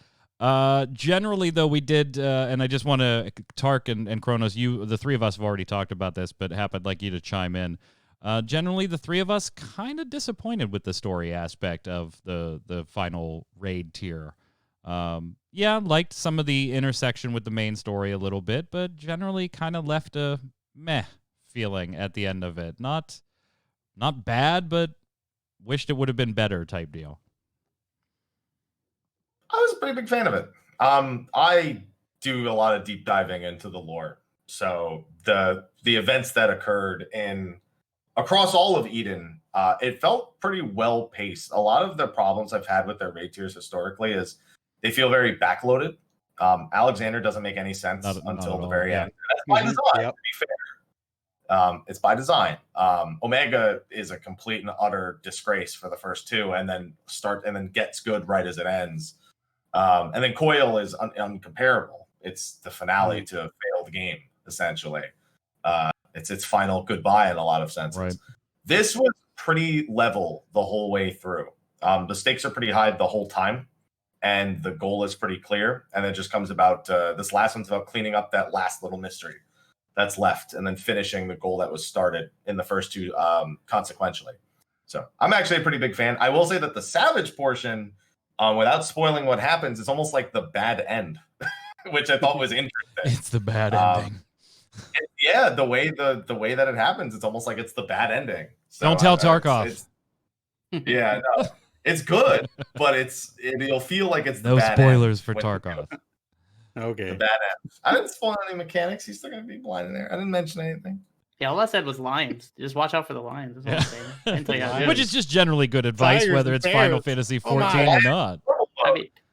Generally, though, we did, and I just want to, Tark and Kronos, the three of us have already talked about this, but Hap, I'd like you to chime in. Generally, the three of us kind of disappointed with the story aspect of the final raid tier. Liked some of the intersection with the main story a little bit, but generally kind of left a meh feeling at the end of it. Not bad, but wished it would have been better type deal? I was a pretty big fan of it. I do a lot of deep diving into the lore. So the events that occurred across all of Eden, it felt pretty well paced. A lot of the problems I've had with their raid tiers historically is they feel very backloaded. Alexander doesn't make any sense until the very end. That's by design, to be fair. It's by design. Omega is a complete and utter disgrace for the first two, and then gets good right as it ends. And then Coil is uncomparable. It's the finale to a failed game, essentially. It's its final goodbye in a lot of senses. Right. This was pretty level the whole way through. The stakes are pretty high the whole time, and the goal is pretty clear. And it just comes about this last one's about cleaning up that last little mystery that's left, and then finishing the goal that was started in the first two consequentially. So I'm actually a pretty big fan. I will say that the Savage portion, without spoiling what happens, it's almost like the bad end, which I thought was interesting. It's the bad ending. Yeah, the way that it happens, it's almost like it's the bad ending. So, Don't tell Tarkov. No, it's good, but you'll feel like it's the No bad spoilers end for Tarkov. Okay. The bad end. I didn't spoil any mechanics. He's still gonna be blind in there. I didn't mention anything. Yeah, all I said was lions. Just watch out for the lions. That's all I'm saying. I didn't tell you how to do Which it. is just generally good advice, Tigers whether and it's bears. Final Fantasy XIV or not.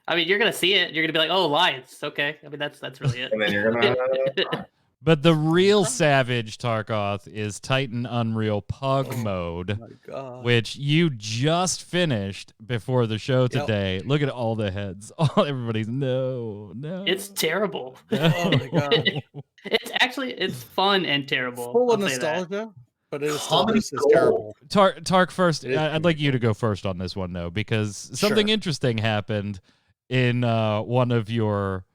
I mean, you're gonna see it. You're gonna be like, "Oh, lions." Okay. I mean, that's really it. And then you're gonna. But the real savage Tarkoth is Titan Unreal Pug mode, My God. which you just finished before the show today. Look at all the heads. Everybody's no. It's terrible. Oh my God. It's fun and terrible. Full of I'll say that. nostalgia, but it is Comedy still it's terrible. Tark first. It is I'd like you to go first on this one, though, because something Sure. interesting happened in one of your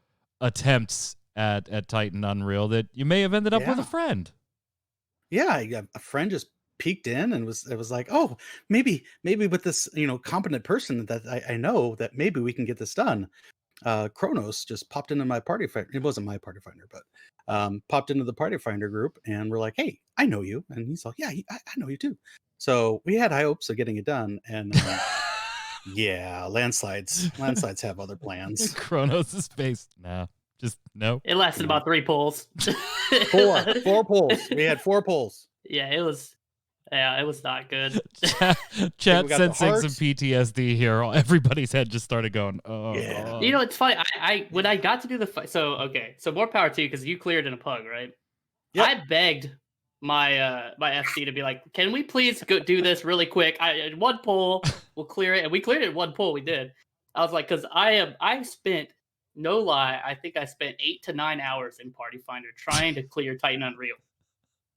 attempts at Titan Unreal that you may have ended up with a Yeah. friend. Yeah, a friend just peeked in and was like, "Oh, maybe with this competent person that I know that maybe we can get this done." Kronos just popped into my party finder. It wasn't my party finder, but popped into the party finder group, and we're like, "Hey, I know you," and he's like, "Yeah, I know you too." So we had high hopes of getting it done, and yeah, landslides have other plans. Kronos is based. Nah, just no. It lasted about 3 pulls. Four pulls. We had 4 pulls. Yeah, it was not good. Chat we got the sensing some hearts. PTSD here. Everybody's head just started going, oh. Yeah. You know, it's funny. I when I got to do the fight, so more power to you because you cleared in a pug, right? Yep. I begged my my FC to be like, can we please go do this really quick? In 1 pull, we'll clear it, and we cleared it in 1 pull. We did. I was like, because I spent, no lie, I think I spent 8 to 9 hours in Party Finder trying to clear Titan Unreal.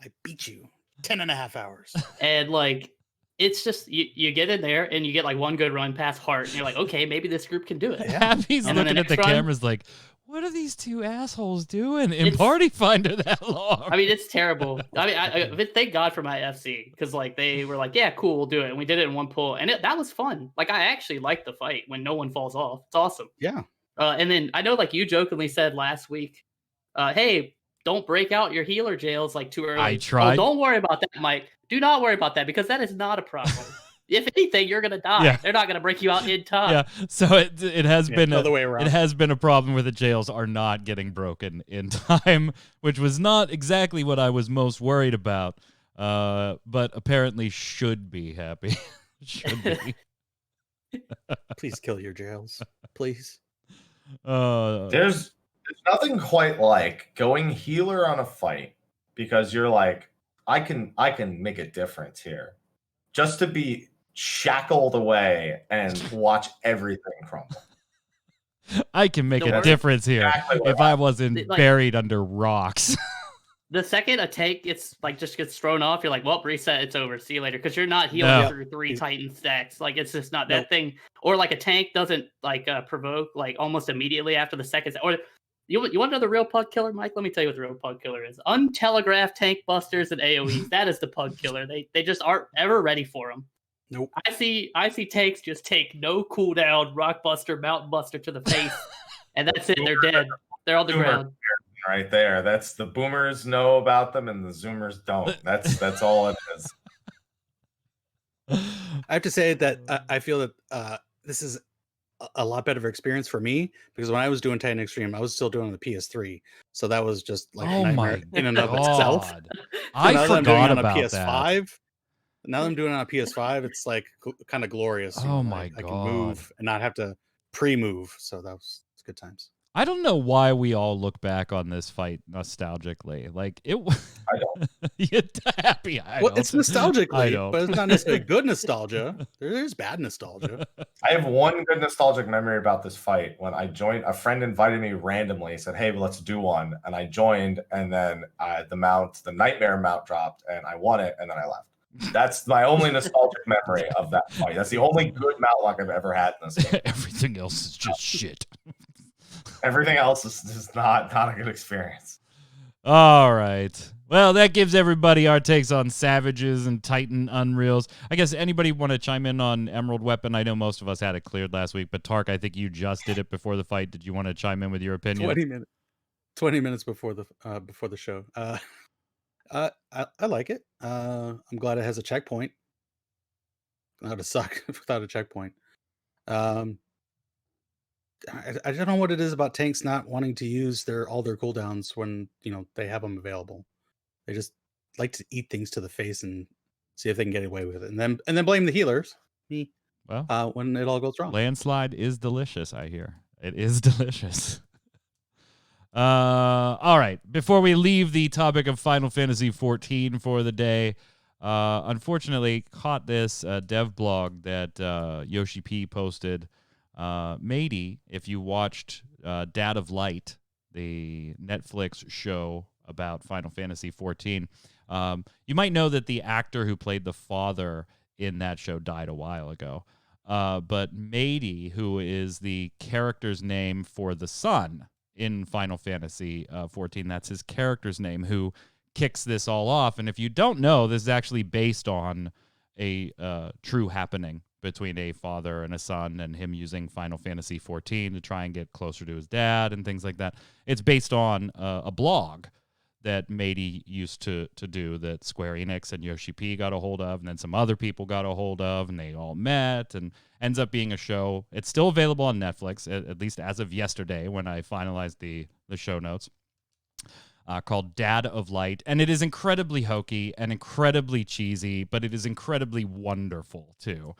I beat you 10.5 hours. And like, it's just you get in there and you get like 1 good run past Heart, and you're like, okay, maybe this group can do it. Yeah. Happy's And then the looking at the next run- cameras like, what are these 2 assholes doing in It's- Party Finder that long? I mean, it's terrible. I mean, I thank God for my FC, because like they were like, yeah, cool, we'll do it, and we did it in 1 pull, and that was fun. Like, I actually like the fight when no one falls off. It's awesome. Yeah. And then I know, like you jokingly said last week, hey, don't break out your healer jails like too early. I tried. Oh, don't worry about that, Mike. Do not worry about that, because that is not a problem. If anything, you're gonna die. Yeah. They're not gonna break you out in time. Yeah, so it has been the other way around. It has been a problem where the jails are not getting broken in time, which was not exactly what I was most worried about. But apparently should be happy. Should be. Please kill your jails. Please. There's nothing quite like going healer on a fight, because you're like, I can make a difference here, just to be shackled away and watch everything crumble. I can make The a worst- difference here Exactly what if I wasn't Like- buried under rocks. The second a tank just gets thrown off, you're like, well, reset, it's over. See you later. Because you're not healing No. through 3 Titan stacks. Like, it's just not that Nope. thing. Or like a tank doesn't like provoke like almost immediately after the second. Or you want to know the real pug killer, Mike? Let me tell you what the real pug killer is. Untelegraphed tank busters and AoEs. That is the pug killer. They just aren't ever ready for them. Nope. I see tanks just take no cooldown, rock buster, mountain buster to the face, and that's it. They're dead. They're on the Boomer. ground. Right there. That's the boomers know about them and the zoomers don't. That's all it is. I have to say that I feel that this is a lot better of an experience for me, because when I was doing Titan Extreme, I was still doing it on the PS3, so that was just like a Oh nightmare my in and of itself. god. So I now that I'm doing forgot it on a about that. PS5, now that I'm doing it on a PS5, it's like kind of glorious. Oh my I can God. move and not have to pre-move, so it's good times. I don't know why we all look back on this fight nostalgically. Like it. I don't. You're happy. Well, it's nostalgically, don't. but it's not necessarily good nostalgia. There's bad nostalgia. I have one good nostalgic memory about this fight. When I joined, a friend invited me randomly. He said, "Hey, well, let's do one," and I joined. And then the nightmare mount dropped, and I won it, and then I left. That's my only nostalgic memory of that fight. That's the only good mount luck I've ever had in this game. Everything else is just shit. Everything else is not a good experience. All right. Well, that gives everybody our takes on Savages and Titan Unreals. I guess anybody want to chime in on Emerald Weapon? I know most of us had it cleared last week, but Tark, I think you just did it before the fight. Did you want to chime in with your opinion? 20 minutes before the show. I like it. I'm glad it has a checkpoint. That would suck without a checkpoint. I don't know what it is about tanks not wanting to use all their cooldowns when they have them available. They just like to eat things to the face and see if they can get away with it, and then blame the healers. Me. Well, when it all goes wrong. Landslide is delicious. I hear it is delicious. All right. Before we leave the topic of Final Fantasy XIV for the day, unfortunately caught this dev blog that Yoshi P posted. Matey, if you watched Dad of Light, the Netflix show about Final Fantasy XIV, you might know that the actor who played the father in that show died a while ago. But Matey, who is the character's name for the son in Final Fantasy XIV, that's his character's name, who kicks this all off. And if you don't know, this is actually based on a true happening between a father and a son, and him using Final Fantasy XIV to try and get closer to his dad and things like that. It's based on a blog that Matey used to do, that Square Enix and Yoshi P got a hold of, and then some other people got a hold of, and they all met, and ends up being a show. It's still available on Netflix, at least as of yesterday when I finalized the show notes, called Dad of Light. And it is incredibly hokey and incredibly cheesy, but it is incredibly wonderful, too.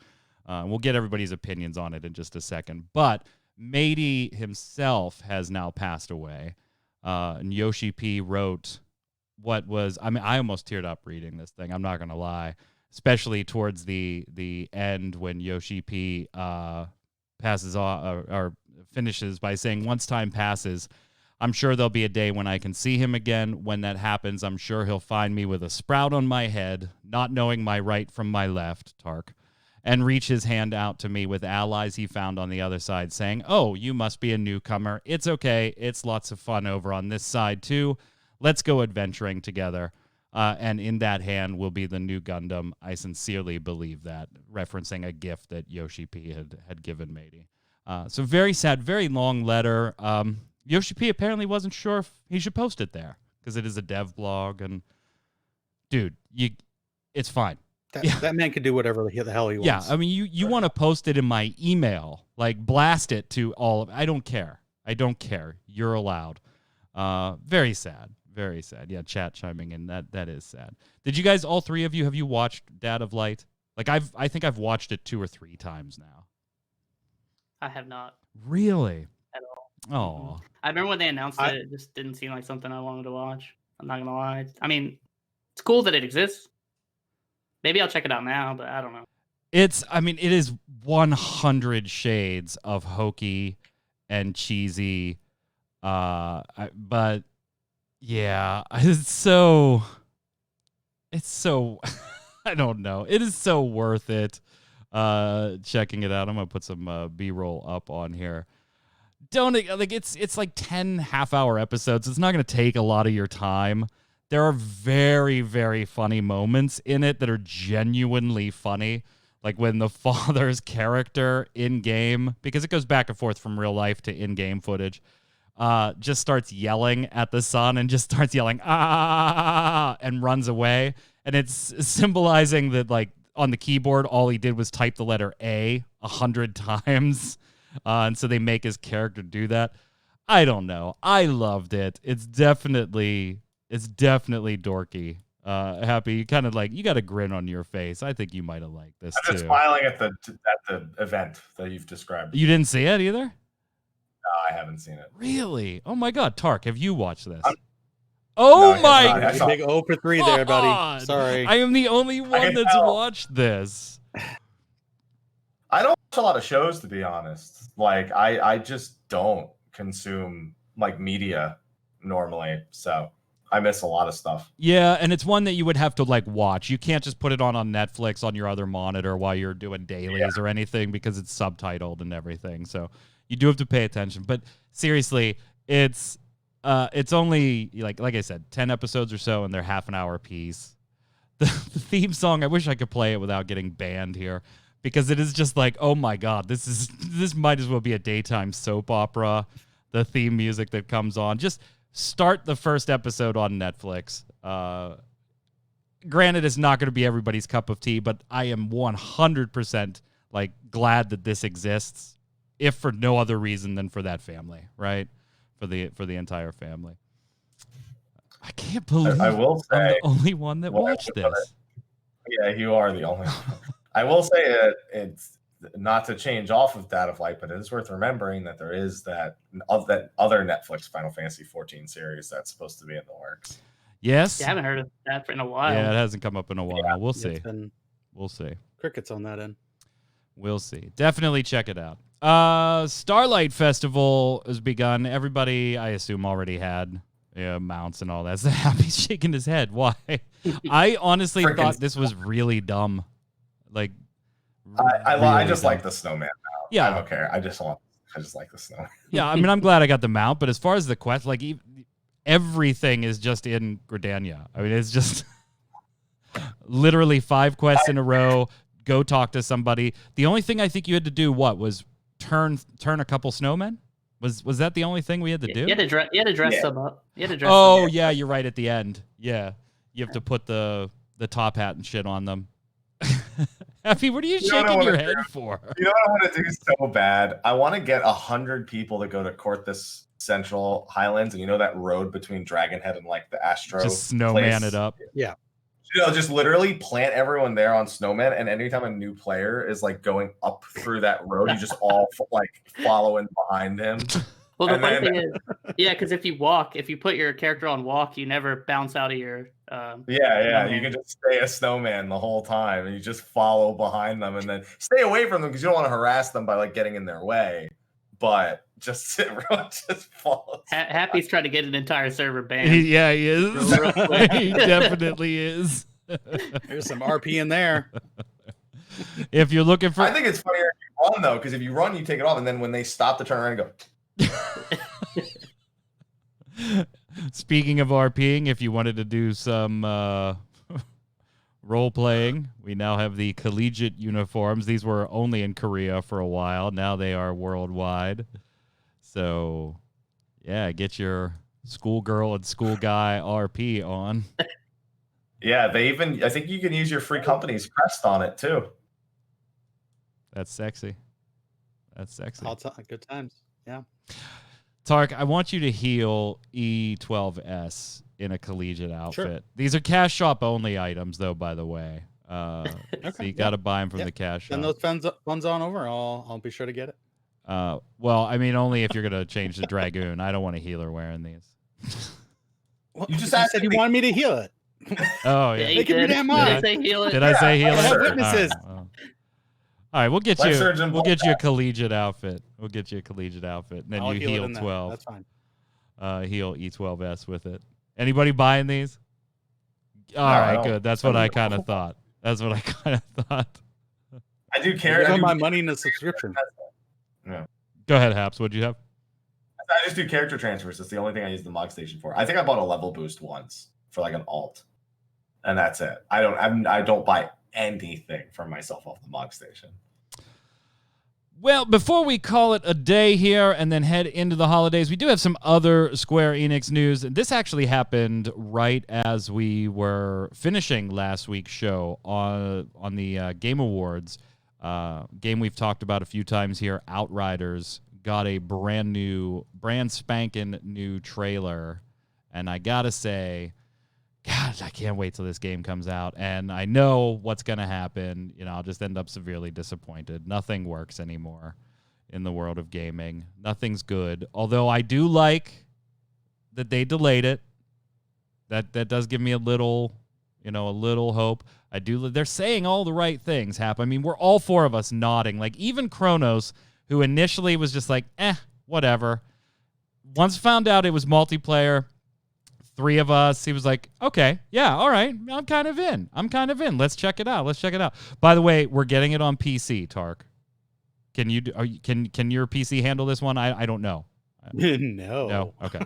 We'll get everybody's opinions on it in just a second. But Matey himself has now passed away. And Yoshi P wrote what was, I almost teared up reading this thing. I'm not going to lie, especially towards the end when Yoshi P passes off or finishes by saying, "Once time passes, I'm sure there'll be a day when I can see him again. When that happens, I'm sure he'll find me with a sprout on my head, not knowing my right from my left," Tark, "and reach his hand out to me with allies he found on the other side, saying, 'Oh, you must be a newcomer. It's okay. It's lots of fun over on this side, too. Let's go adventuring together. And in that hand will be the new Gundam.' I sincerely believe that," referencing a gift that Yoshi P had given Matey. So very sad, very long letter. Yoshi P apparently wasn't sure if he should post it there because it is a dev blog. And, dude, it's fine. That man can do whatever the hell he wants. Yeah, I mean, you want to post it in my email, like blast it to all of. I don't care. You're allowed. Very sad. Very sad. Yeah, chat chiming in. That is sad. Did you guys, all three of you, have you watched Dad of Light? Like I think I've watched it 2 or 3 times now. I have not. Really? At all. Oh. I remember when they announced it, it just didn't seem like something I wanted to watch. I'm not gonna lie. I mean, it's cool that it exists. Maybe I'll check it out now, but I don't know. It is 100 shades of hokey and cheesy. But yeah, it's so I don't know. It is so worth it. Checking it out. I'm gonna put some B-roll up on here. It's like 10 half-hour episodes. It's not gonna take a lot of your time. There are very, very funny moments in it that are genuinely funny. Like when the father's character in-game, because it goes back and forth from real life to in-game footage, just starts yelling at the son and just starts yelling, "Ah," and runs away. And it's symbolizing that, like, on the keyboard, all he did was type the letter A 100 times. And so they make his character do that. I don't know. I loved it. It's definitely dorky. Happy, you kind of like, you got a grin on your face. I think you might have liked this I'm just too. smiling at the event that you've described. You didn't see it either? No, I haven't seen it. Really? Oh my God, Tark, have you watched this? No, my I have not. Big O for 3 there, buddy. Sorry. I am the only one that's watched this. I don't watch a lot of shows, to be honest. Like, I just don't consume like media normally, so I miss a lot of stuff. Yeah, and it's one that you would have to like watch. You can't just put it on Netflix on your other monitor while you're doing dailies or anything, because it's subtitled and everything. So you do have to pay attention. But seriously, it's only like I said, 10 episodes or so, and they're half an hour apiece. The theme song, I wish I could play it without getting banned here, because it is just like, oh my God, this might as well be a daytime soap opera. The theme music that comes on. Just start the first episode on Netflix. Granted, it's not going to be everybody's cup of tea, but I am 100% like glad that this exists, if for no other reason than for that family, right? For the entire family. I can't believe I will say, I'm the only one that watched this. Yeah, you are the only one. I will say it's not to change off of Data Flight, but it is worth remembering that there is that other Netflix Final Fantasy XIV series that's supposed to be in the works. Yes. Yeah, I haven't heard of that in a while. Yeah, it hasn't come up in a while. Yeah, we'll see. We'll see. Crickets on that end. We'll see. Definitely check it out. Starlight Festival has begun. Everybody, I assume, already had mounts and all that. So Happy's shaking his head. Why? I honestly thought this was really dumb. Like, I just like the snowman mount. Yeah, I don't care. I just like the snowman. Yeah, I mean, I'm glad I got the mount, but as far as the quest, like everything is just in Gridania. I mean, it's just literally 5 quests in a row. Go talk to somebody. The only thing I think you had to do was turn a couple snowmen. Was that the only thing we had to do? You had to dress them up. You had to dress them up. Yeah, you're right at the end. Yeah, you have to put the top hat and shit on them. Happy, what are you shaking your head for? You know what I want to do so bad? I want to get 100 people to go to Corthus Central Highlands, and you know that road between Dragonhead and like the Astro. Just snowman place? It up. Yeah. Just literally plant everyone there on snowmen, and anytime a new player is like going up through that road, you just all like following behind him. Well, the funny thing is, because if you put your character on walk, you never bounce out of your. You can just stay a snowman the whole time, and you just follow behind them, and then stay away from them because you don't want to harass them by like getting in their way. But just everyone just follows. Happy's trying to get an entire server banned. He is. He definitely is. There's some RP in there. If you're looking for, I think it's funnier if you run though, because if you run, you take it off, and then when they stop to turn around and go. Speaking of RPing, if you wanted to do some role playing, we now have the collegiate uniforms. These were only in Korea for a while. Now they are worldwide. So, yeah, get your schoolgirl and school guy RP on. Yeah, I think you can use your free company's crest on it too. That's sexy. Good times. Yeah. Tark, I want you to heal E12S in a collegiate outfit. Sure. These are cash shop only items, though, by the way. So you got to buy them from the cash shop. Send those funds on over. I'll be sure to get it. Well, I mean, only if you're going to change the Dragoon. I don't want a healer wearing these. Well, you just said you wanted me to heal it. Oh, yeah. Make your damn mind. Did I say heal it? I have witnesses. All right, we'll get you a collegiate outfit. We'll get you a collegiate outfit, and then you heal 12. That's fine. Heal E12S with it. Anybody buying these? All right, good. That's what I kind of thought. I do care. I my money in the subscription. Yeah. Go ahead, Haps. What'd you have? I just do character transfers. That's the only thing I use the Mog Station for. I think I bought a level boost once for like an alt, and that's it. I don't buy anything for myself off the Mog Station. Well, before we call it a day here and then head into the holidays, we do have some other Square Enix news. This actually happened right as we were finishing last week's show on the Game Awards. Game we've talked about a few times here, Outriders, got a brand spanking new trailer. And I gotta say, God, I can't wait till this game comes out. And I know what's going to happen. I'll just end up severely disappointed. Nothing works anymore in the world of gaming. Nothing's good. Although I do like that they delayed it. That does give me a little hope. They're saying all the right things happen. I mean, we're all four of us nodding. Like even Kronos, who initially was just like, whatever. Once found out it was multiplayer, three of us, he was like, okay, yeah, all right, I'm kind of in. Let's check it out. By the way, we're getting it on PC, Tark. Can your PC handle this one? I don't know. No. Okay.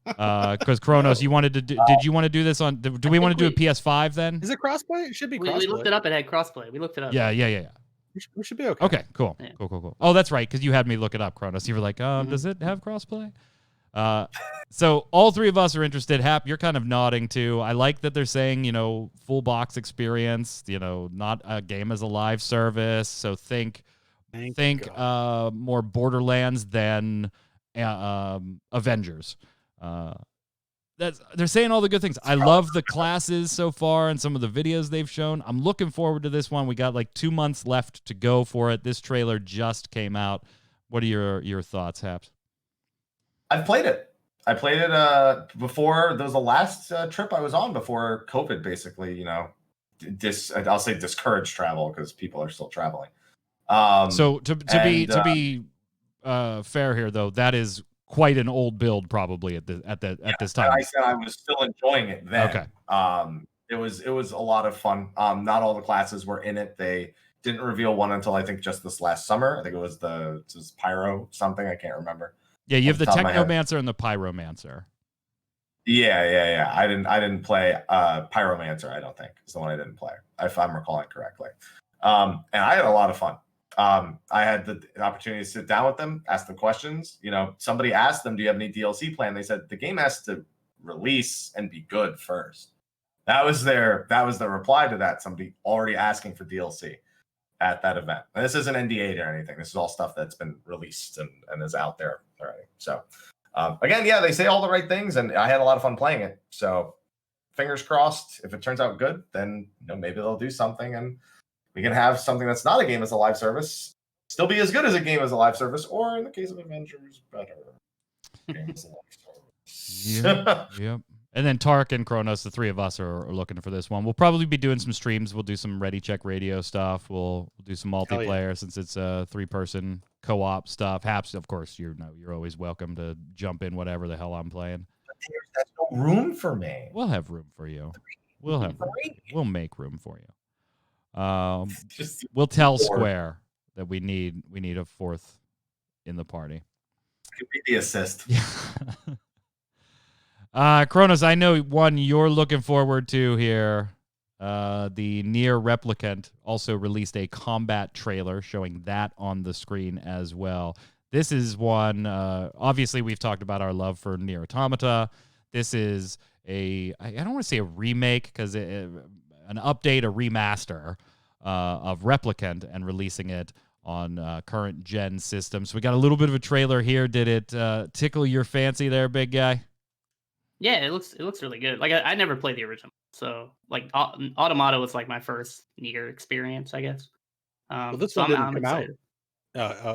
Because Kronos, did you want to do this on? Do we want to do a PS5 then? Is it crossplay? It should be crossplay. We looked it up. It had crossplay. We looked it up. Yeah. We should be okay. Okay, cool. Yeah. Cool. Oh, that's right, because you had me look it up, Kronos. You were like, does it have crossplay? So all three of us are interested. Hap, you're kind of nodding too. I like that they're saying, full box experience, not a game as a live service. So think more Borderlands than Avengers. They're saying all the good things. I love the classes so far and some of the videos they've shown. I'm looking forward to this one. We got like 2 months left to go for it. This trailer just came out. What are your thoughts, Haps? I've played it. I played it before. There was the last trip I was on before COVID, basically, I'll say discouraged travel because people are still traveling. So to be fair here, though, that is quite an old build probably at this time. I said I was still enjoying it then. Okay. It was a lot of fun. Not all the classes were in it. They didn't reveal one until I think just this last summer. I think it was Pyro something. I can't remember. Yeah, you have the Technomancer and the Pyromancer. Yeah. I didn't play Pyromancer, I don't think. It's the one I didn't play, if I'm recalling correctly. And I had a lot of fun. I had the opportunity to sit down with them, ask them questions. Somebody asked them, do you have any DLC plan? They said the game has to release and be good first. That was the reply to that. Somebody already asking for DLC at that event. And this isn't NDA or anything. This is all stuff that's been released and is out there already. So again, yeah, they say all the right things, and I had a lot of fun playing it. So fingers crossed, if it turns out good, then maybe they'll do something, and we can have something that's not a game as a live service still be as good as a game as a live service, or in the case of Avengers, better. Game as a live service. Yep. And then Tark and Kronos, the three of us are looking for this one. We'll probably be doing some streams. We'll do some Ready Check Radio stuff. We'll do some multiplayer since it's a 3-person co-op stuff. Haps, of course, you're always welcome to jump in whatever the hell I'm playing. There's no room for me. We'll have room for you. We'll make room for you. We'll tell Square that we need a fourth in the party. Could be the assist. Kronos, I know one you're looking forward to here. The Nier Replicant also released a combat trailer showing that on the screen as well. This is one, obviously we've talked about our love for Nier Automata. This is I don't want to say a remake, because an update, a remaster of Replicant, and releasing it on current gen systems. So we got a little bit of a trailer here. Did it tickle your fancy there, big guy? Yeah, it looks really good. Like I never played the original, so like Automata was like my first Nier experience, I guess. Well, this one didn't come out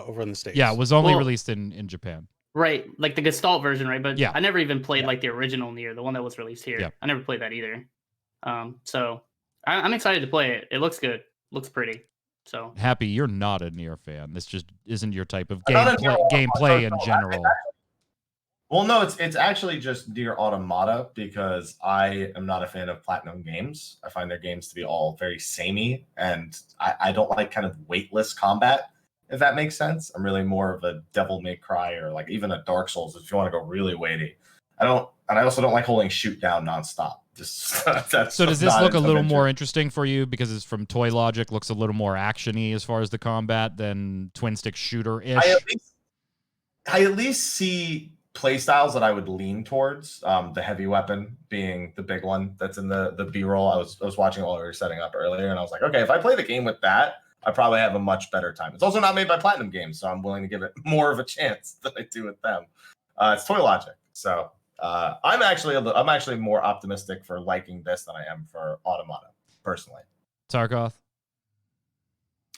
over in the States. Yeah, it was only released in Japan. Right, like the Gestalt version, right? But yeah, I never even played like the original Nier, the one that was released here. Yeah. I never played that either. So I'm excited to play it. It looks good, looks pretty. So Happy, you're not a Nier fan. This just isn't your type of gameplay in general. Well, no, it's actually just Nier Automata, because I am not a fan of Platinum games. I find their games to be all very samey, and I don't like kind of weightless combat, if that makes sense. I'm really more of a Devil May Cry, or like even a Dark Souls if you want to go really weighty. I also don't like holding shoot down nonstop. That's So does this not look a of little interest. more interesting for you because it's from Toy Logic, looks a little more actiony as far as the combat than twin stick shooter-ish? I at least see playstyles that I would lean towards. The heavy weapon being the big one that's in the B-roll. I was watching while we were setting up earlier, and I was like, okay, if I play the game with that, I probably have a much better time. It's also not made by Platinum Games, so I'm willing to give it more of a chance than I do with them. It's Toy Logic, so I'm actually more optimistic for liking this than I am for Automata personally. Tarkoth?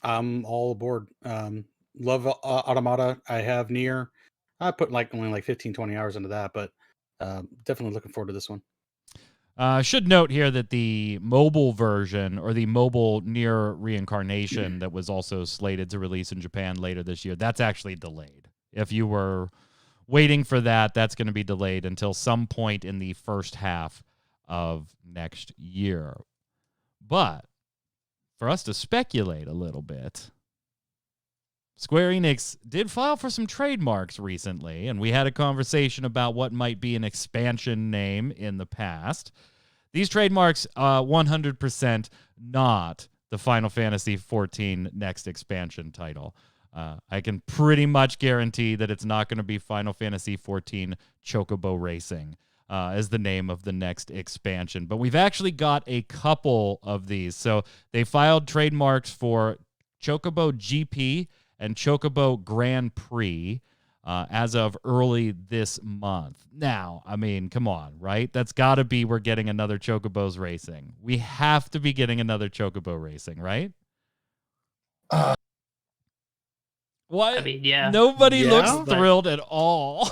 I'm all aboard. Love Automata. I have Nier. I put only like 15, 20 hours into that, but definitely looking forward to this one. Should note here that the mobile version or the mobile Nier Reincarnation that was also slated to release in Japan later this year, that's actually delayed. If you were waiting for that, that's going to be delayed until some point in the first half of next year. But for us to speculate a little bit, Square Enix did file for some trademarks recently, and we had a conversation about what might be an expansion name in the past. These trademarks, 100% not the Final Fantasy XIV next expansion title. I can pretty much guarantee that it's not going to be Final Fantasy XIV Chocobo Racing as the name of the next expansion. But we've actually got a couple of these. So they filed trademarks for Chocobo GP and Chocobo Grand Prix as of early this month. Now, I mean, come on, right? That's got to be we're getting another Chocobos Racing. We have to be getting another Chocobo Racing, right? What? I mean, yeah. Nobody Yeah, looks but- thrilled at all.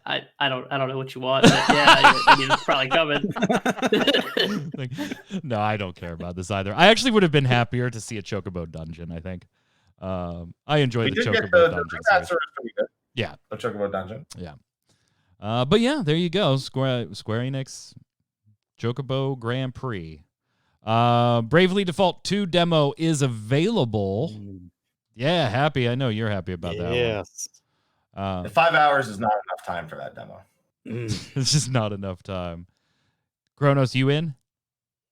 I don't know what you want, but yeah, I mean, it's probably coming. Like, no, I don't care about this either. I actually would have been happier to see a Chocobo dungeon, I think. I enjoy We the did Chocobo get the dungeon. that sort of pretty good. Yeah. The Chocobo dungeon. Yeah. But yeah, there you go. Square Enix Chocobo Grand Prix. Bravely Default 2 demo is available. Yeah, happy. I know you're happy about that one. Yes. 5 hours is not enough time for that demo. It's just not enough time. Kronos, you in?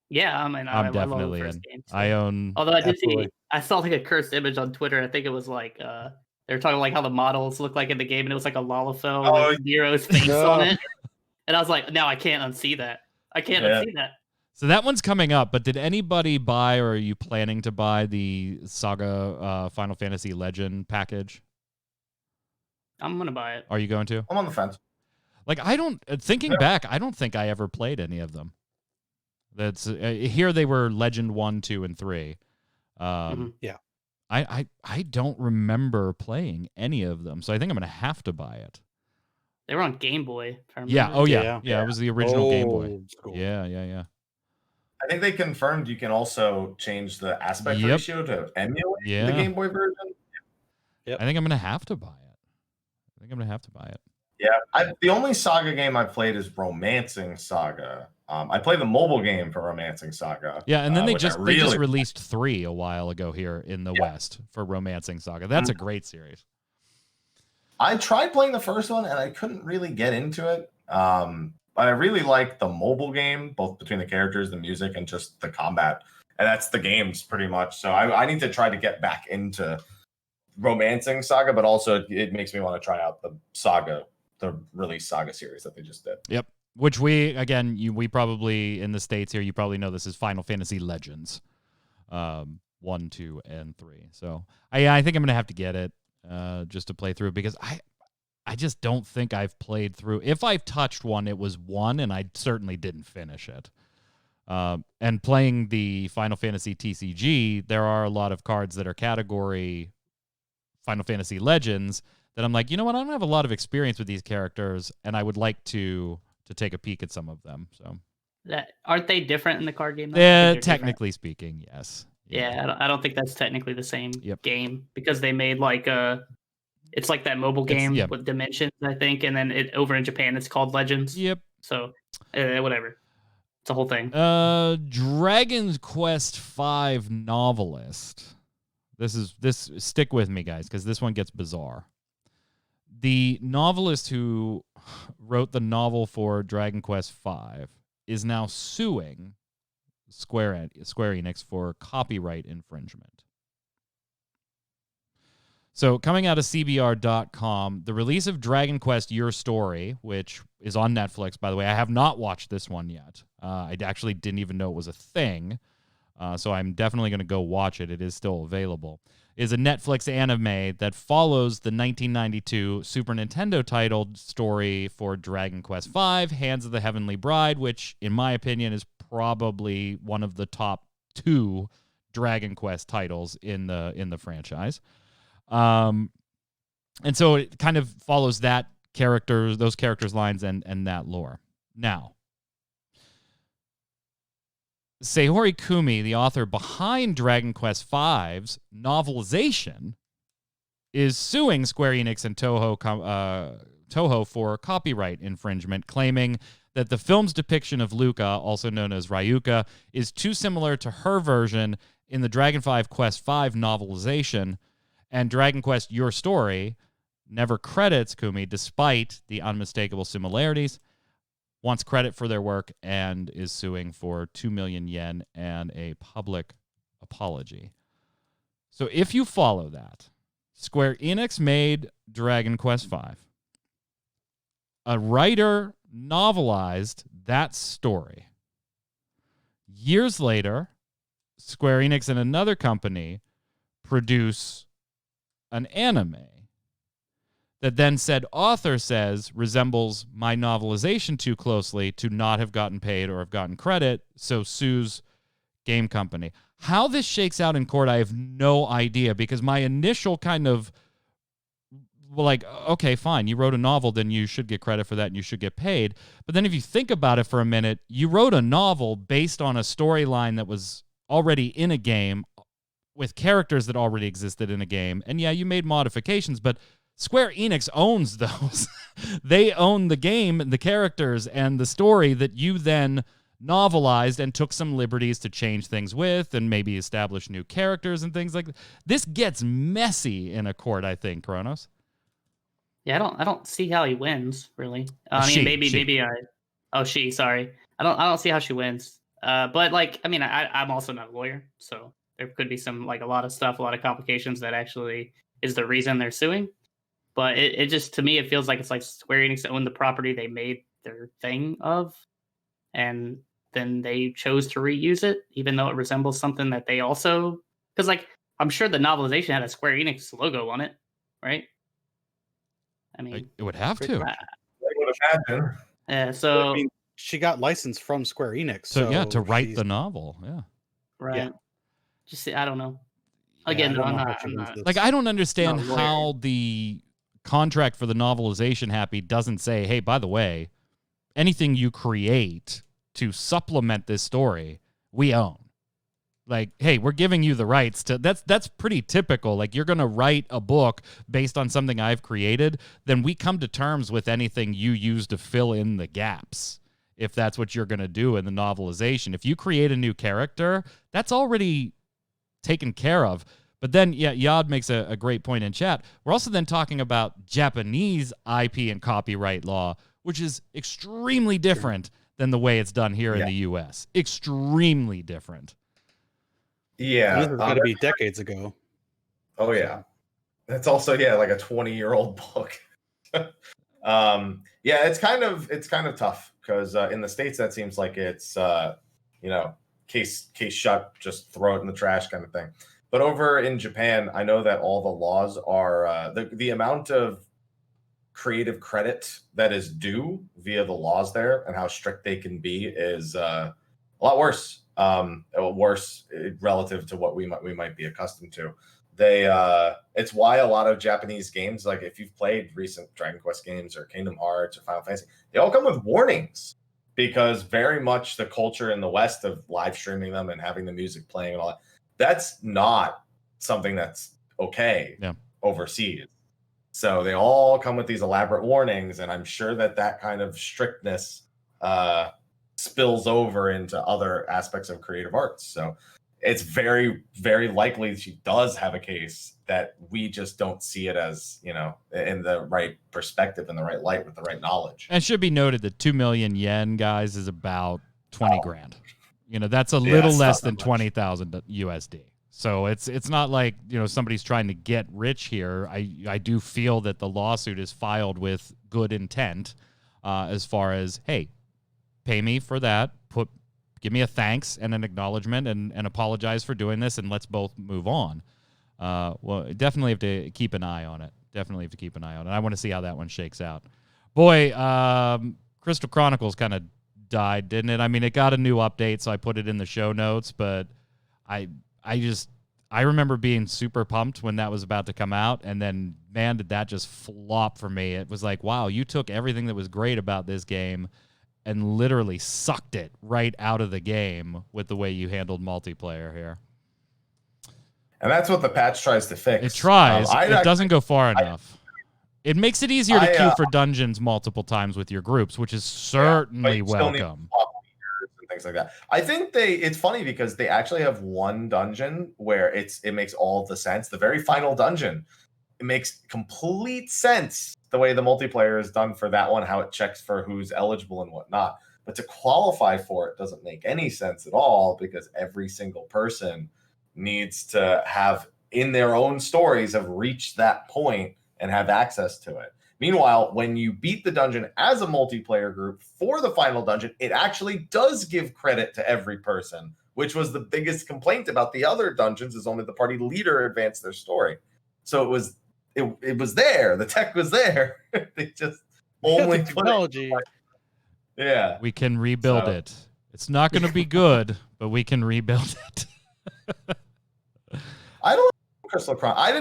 Yeah, I mean, I'm I love definitely the first in. game, so. I own. Although I did Absolutely. see, I saw like a cursed image on Twitter. I think it was like they were talking like how the models look like in the game, and it was like a Lalafell with Nero's face on it. And I was like, now I can't unsee that. I can't unsee that. So that one's coming up, but did anybody buy or are you planning to buy the Saga Final Fantasy Legend package? I'm gonna buy it. Are you going to? I'm on the fence. Like, thinking back, I don't think I ever played any of them. That's here they were Legend 1, 2, and 3. Yeah. I don't remember playing any of them, so I think I'm gonna have to buy it. They were on Game Boy. If I remember. Yeah. Oh Yeah. yeah. It was the original Game Boy. Old school. Yeah. I think they confirmed you can also change the aspect Yep. ratio to emulate Yeah. the Game Boy version. Yep. I think I'm gonna have to buy it. Yeah, the only Saga game I've played is Romancing Saga. I played the mobile game for Romancing Saga. Yeah, and then they which I just really released 3 a while ago here in the West for Romancing Saga. That's a great series. I tried playing the first one and I couldn't really get into it. But I really like the mobile game, both between the characters, the music, and just the combat. And that's the games pretty much. So I need to try to get back into Romancing Saga, but also it makes me want to try out the release Saga series that they just did. Yep. Which we probably in the States here, you probably know this is Final Fantasy Legends 1, 2, and 3. So I think I'm going to have to get it just to play through because I just don't think I've played through. If I've touched one, it was 1, and I certainly didn't finish it. And playing the Final Fantasy TCG, there are a lot of cards that are category Final Fantasy Legends that I'm like, you know what? I don't have a lot of experience with these characters, and I would like to take a peek at some of them. So, Aren't they different in the card game? Though? yeah, technically speaking, yes. Yeah, I don't think that's technically the same Yep. game because they made like it's like that mobile game with Dimensions, I think, and then over in Japan it's called Legends. Yep. So whatever, it's a whole thing. Dragon's Quest V Novelist. This stick with me, guys, because this one gets bizarre. The novelist who wrote the novel for Dragon Quest V is now suing Square Enix for copyright infringement. So coming out of CBR.com, the release of Dragon Quest Your Story, which is on Netflix, by the way. I have not watched this one yet. I actually didn't even know it was a thing. So I'm definitely going to go watch it. It is still available. Is a Netflix anime that follows the 1992 Super Nintendo titled story for Dragon Quest V, Hands of the Heavenly Bride, which, in my opinion, is probably one of the top 2 Dragon Quest titles in the franchise. And so it kind of follows those characters' lines and that lore. Now, Saori Kumi, the author behind Dragon Quest V's novelization, is suing Square Enix and Toho for copyright infringement, claiming that the film's depiction of Luca, also known as Ryuka, is too similar to her version in the Dragon Quest V novelization, and Dragon Quest Your Story never credits Kumi despite the unmistakable similarities, wants credit for their work, and is suing for 2 million yen and a public apology. So if you follow that, Square Enix made Dragon Quest V. A writer novelized that story. Years later, Square Enix and another company produce an anime that then said author says resembles my novelization too closely to not have gotten paid or have gotten credit, so sues game company. How this shakes out in court, I have no idea, because my initial kind of, okay, fine, you wrote a novel, then you should get credit for that and you should get paid. But then if you think about it for a minute, you wrote a novel based on a storyline that was already in a game with characters that already existed in a game. And yeah, you made modifications, but Square Enix owns those. They own the game, the characters, and the story that you then novelized and took some liberties to change things with and maybe establish new characters and things like that. This gets messy in a court, I think, Kronos. Yeah, I don't see how he wins, really. She, sorry. I don't see how she wins. But I'm also not a lawyer, so there could be some a lot of complications that actually is the reason they're suing. But it just, to me, it feels like it's like Square Enix owned the property they made their thing of, and then they chose to reuse it, even though it resembles something that they also, because I'm sure the novelization had a Square Enix logo on it, right? I mean, it would have to. I would imagine. Yeah, so she got licensed from Square Enix, so to write the novel, yeah, right. Yeah. Just I don't know. Again, I'm not I don't understand how the contract for the novelization Happy doesn't say, hey, by the way, anything you create to supplement this story, we own. Hey, we're giving you the rights to that's pretty typical. You're going to write a book based on something I've created, then we come to terms with anything you use to fill in the gaps. If that's what you're going to do in the novelization. If you create a new character, that's already taken care of. But then, yeah, Yad makes a great point in chat. We're also then talking about Japanese IP and copyright law, which is extremely different than the way it's done here in the U.S. Extremely different. Yeah. And this has got to be decades ago. Oh, yeah. That's also, like a 20-year-old book. It's kind of tough because in the States, that seems like it's, case shut, just throw it in the trash kind of thing. But over in Japan, I know that all the laws are the amount of creative credit that is due via the laws there and how strict they can be is a lot worse. Worse relative to what we might be accustomed to. It's why a lot of Japanese games, like if you've played recent Dragon Quest games or Kingdom Hearts or Final Fantasy, they all come with warnings because very much the culture in the West of live streaming them and having the music playing and all that. That's not something that's okay overseas. So they all come with these elaborate warnings, and I'm sure that kind of strictness spills over into other aspects of creative arts. So it's very, very likely she does have a case that we just don't see it as, in the right perspective, in the right light, with the right knowledge. And it should be noted that 2 million yen, guys, is about 20 grand. That's a little less than 20,000 USD. So it's not like, somebody's trying to get rich here. I do feel that the lawsuit is filed with good intent, as far as, hey, pay me for that, give me a thanks and an acknowledgement and apologize for doing this, and let's both move on. Well, definitely have to keep an eye on it. I want to see how that one shakes out. Boy, Crystal Chronicles kind of died, didn't it? I mean, it got a new update, so I put it in the show notes, but I remember being super pumped when that was about to come out, and then, man, did that just flop for me. It was like, wow, you took everything that was great about this game and literally sucked it right out of the game with the way you handled multiplayer here. And that's what the patch tries to fix. It tries. It doesn't go far enough. It makes it easier to queue for dungeons multiple times with your groups, which is certainly welcome. And things like that. I think it's funny because they actually have one dungeon where it makes all the sense. The very final dungeon, it makes complete sense the way the multiplayer is done for that one, how it checks for who's eligible and whatnot. But to qualify for it doesn't make any sense at all, because every single person needs to have, in their own stories, have reached that point and have access to it. Meanwhile, when you beat the dungeon as a multiplayer group for the final dungeon, it actually does give credit to every person, which was the biggest complaint about the other dungeons, is only the party leader advanced their story. So it was there. The tech was there. They just only technology. Yeah. We can rebuild it. It's not going to be good, but we can rebuild it. I don't know Crystal Chronicles. I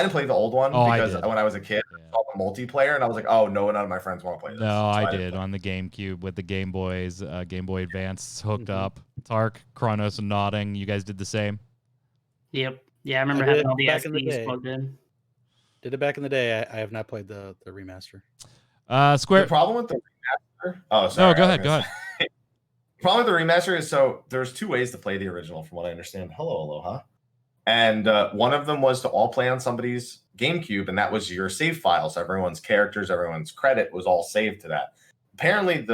didn't play the old one because when I was a kid, I saw the multiplayer and I was like, oh, no, none of my friends want to play this. No, so I did on the GameCube with the Game Boys, Game Boy Advance hooked up. Tark, Kronos, and Nodding. You guys did the same? Yep. Yeah, I remember having all the SDs plugged in. Did it back in the day. I have not played the remaster. Square. The problem with the remaster. Oh, sorry. No, go ahead. The problem with the remaster is, so there's two ways to play the original, from what I understand. Hello, Aloha. And one of them was to all play on somebody's GameCube, and that was your save file. So everyone's characters, everyone's credit was all saved to that. Apparently,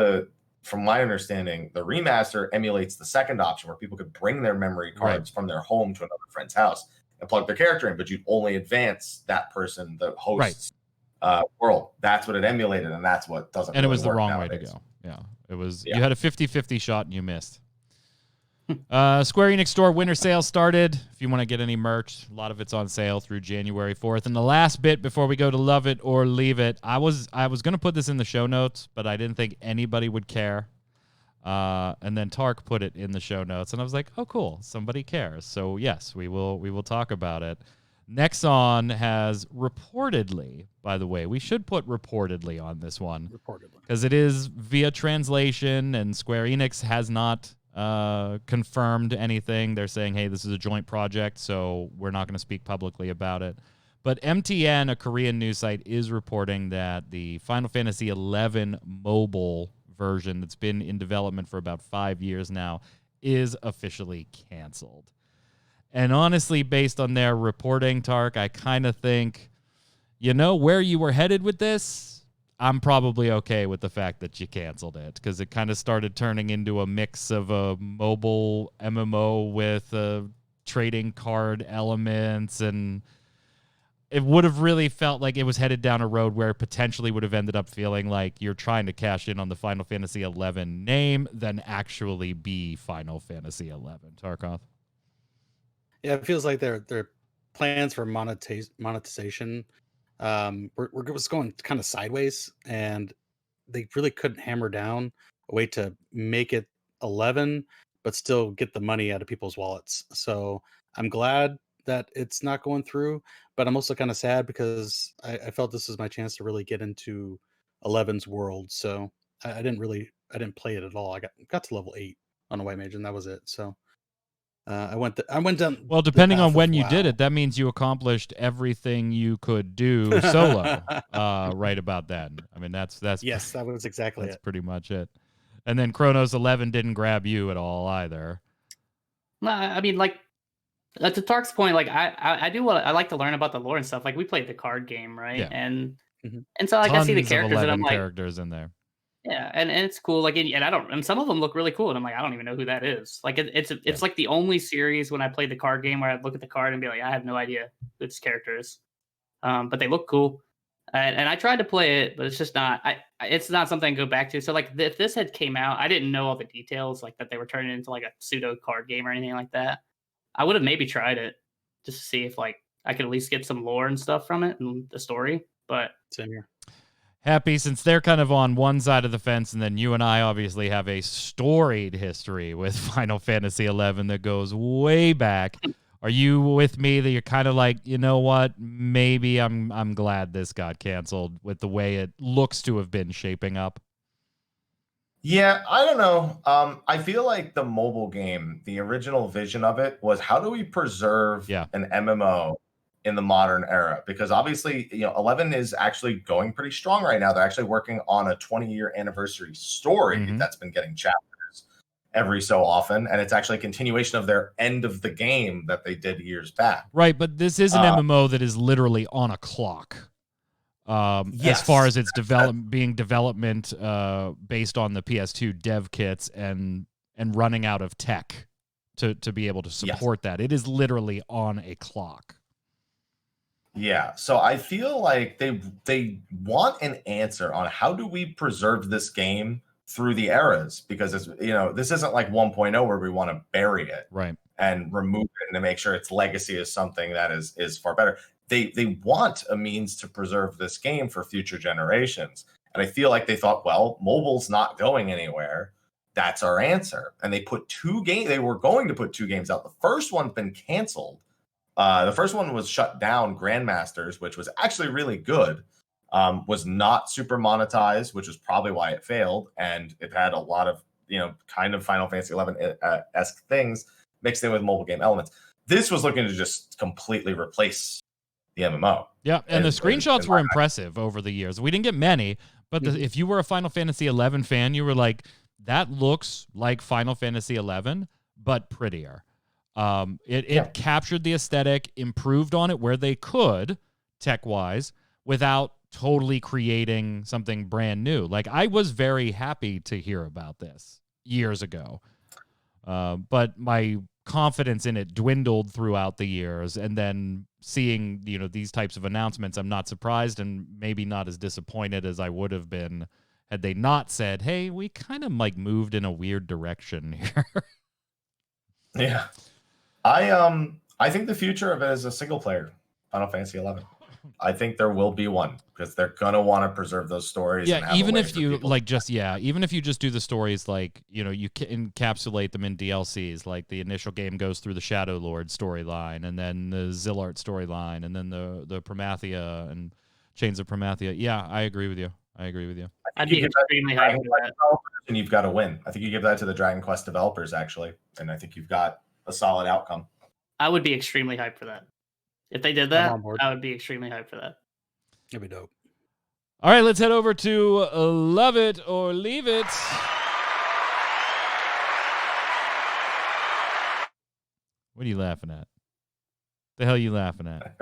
from my understanding, the remaster emulates the second option, where people could bring their memory cards from their home to another friend's house and plug their character in, but you'd only advance that person, the host's world. That's what it emulated, and that's what doesn't. And really it was the work wrong nowadays. way to go. Yeah, it was. You had a 50-50 shot and you missed. Square Enix Store winter sale started. If you want to get any merch, a lot of it's on sale through January 4th. And the last bit before we go to Love It or Leave It, I was going to put this in the show notes, but I didn't think anybody would care. And then Tark put it in the show notes, and I was like, oh, cool, somebody cares. So yes, we will talk about it. Nexon has reportedly, by the way, we should put reportedly on this one. Reportedly. Because it is via translation, and Square Enix has not confirmed anything. They're saying, hey, this is a joint project, so we're not going to speak publicly about it. But MTN, a Korean news site, is reporting that the Final Fantasy XI mobile version that's been in development for about 5 years now is officially canceled. And honestly, based on their reporting, Tark, I kind of think, where you were headed with this, I'm probably okay with the fact that you canceled it, because it kind of started turning into a mix of a mobile MMO with trading card elements, and it would have really felt like it was headed down a road where it potentially would have ended up feeling like you're trying to cash in on the Final Fantasy XI name than actually be Final Fantasy XI. Tarkov? Yeah, it feels like their plans for monetization was going kind of sideways, and they really couldn't hammer down a way to make it 11 but still get the money out of people's wallets. So I'm glad that it's not going through, but I'm also kind of sad because I felt this was my chance to really get into 11's world. So I didn't play it at all. I got to level 8 on a white mage, and that was it. So I went down. Well, depending on when you did it, that means you accomplished everything you could do solo. Right about then. I mean, that's yes, that was exactly that's it. pretty much it. And then Chronos 11 didn't grab you at all either. I mean, like To Tark's point, like I do I like to learn about the lore and stuff. Like we played the card game, right? Yeah. And Mhm. so like I see the Tons of characters and I'm 11 like, characters in there. yeah, and it's cool. Like and I don't, and some of them look really cool, and I'm like, I don't even know who that is. Like it's like the only series when I played the card game where I'd look at the card and be like, I have no idea who this character is, but they look cool. And I tried to play it, but it's just not. It's not something I go back to. So like, if this had came out, I didn't know all the details, like that they were turning it into like a pseudo card game or anything like that. I would have maybe tried it just to see if like I could at least get some lore and stuff from it and the story. But Same here. Happy, since they're kind of on one side of the fence, and then you and I obviously have a storied history with Final Fantasy XI that goes way back. Are you with me that you're kind of like, you know what? Maybe I'm glad this got canceled with the way it looks to have been shaping up. Yeah, I don't know. I feel like the mobile game, the original vision of it was how do we preserve an MMO in the modern era? Because obviously, 11 is actually going pretty strong right now. They're actually working on a 20-year anniversary story that's been getting chapters every so often, and it's actually a continuation of their end of the game that they did years back. Right, but this is an MMO that is literally on a clock. As far as its development based on the PS2 dev kits and running out of tech to be able to support that. It is literally on a clock. Yeah, so I feel like they want an answer on how do we preserve this game through the eras, because it's, this isn't like 1.0 where we want to bury it and remove it and to make sure its legacy is something that is far better. They want a means to preserve this game for future generations. And I feel like they thought, well, mobile's not going anywhere. That's our answer. And they put they were going to put 2 games out. The first one's been canceled. The first one was shut down, Grandmasters, which was actually really good. Was not super monetized, which is probably why it failed. And it had a lot of, kind of Final Fantasy XI-esque things mixed in with mobile game elements. This was looking to just completely replace the MMO. Yeah, and the screenshots were impressive over the years. We didn't get many, but if you were a Final Fantasy XI fan, you were like, that looks like Final Fantasy XI, but prettier. It captured the aesthetic, improved on it where they could, tech-wise, without totally creating something brand new. Like, I was very happy to hear about this years ago, but my confidence in it dwindled throughout the years, and then seeing these types of announcements, I'm not surprised and maybe not as disappointed as I would have been had they not said, hey, we kind of like moved in a weird direction here. Yeah. I think the future of it is a single player Final Fantasy XI. I think there will be one because they're gonna want to preserve those stories. Yeah, even if you even if you just do the stories like you encapsulate them in DLCs, like the initial game goes through the Shadow Lord storyline, and then the Zillart storyline, and then the Promathia and Chains of Promathia. Yeah, I agree with you. I'd be extremely happy with that. And you've got to win. I think you give that to the Dragon Quest developers actually, and I think you've got a solid outcome. I would be extremely hyped for that. If they did that, I would be extremely hyped for that. It'd be dope. All right, let's head over to Love It or Leave It. What are you laughing at? The hell are you laughing at?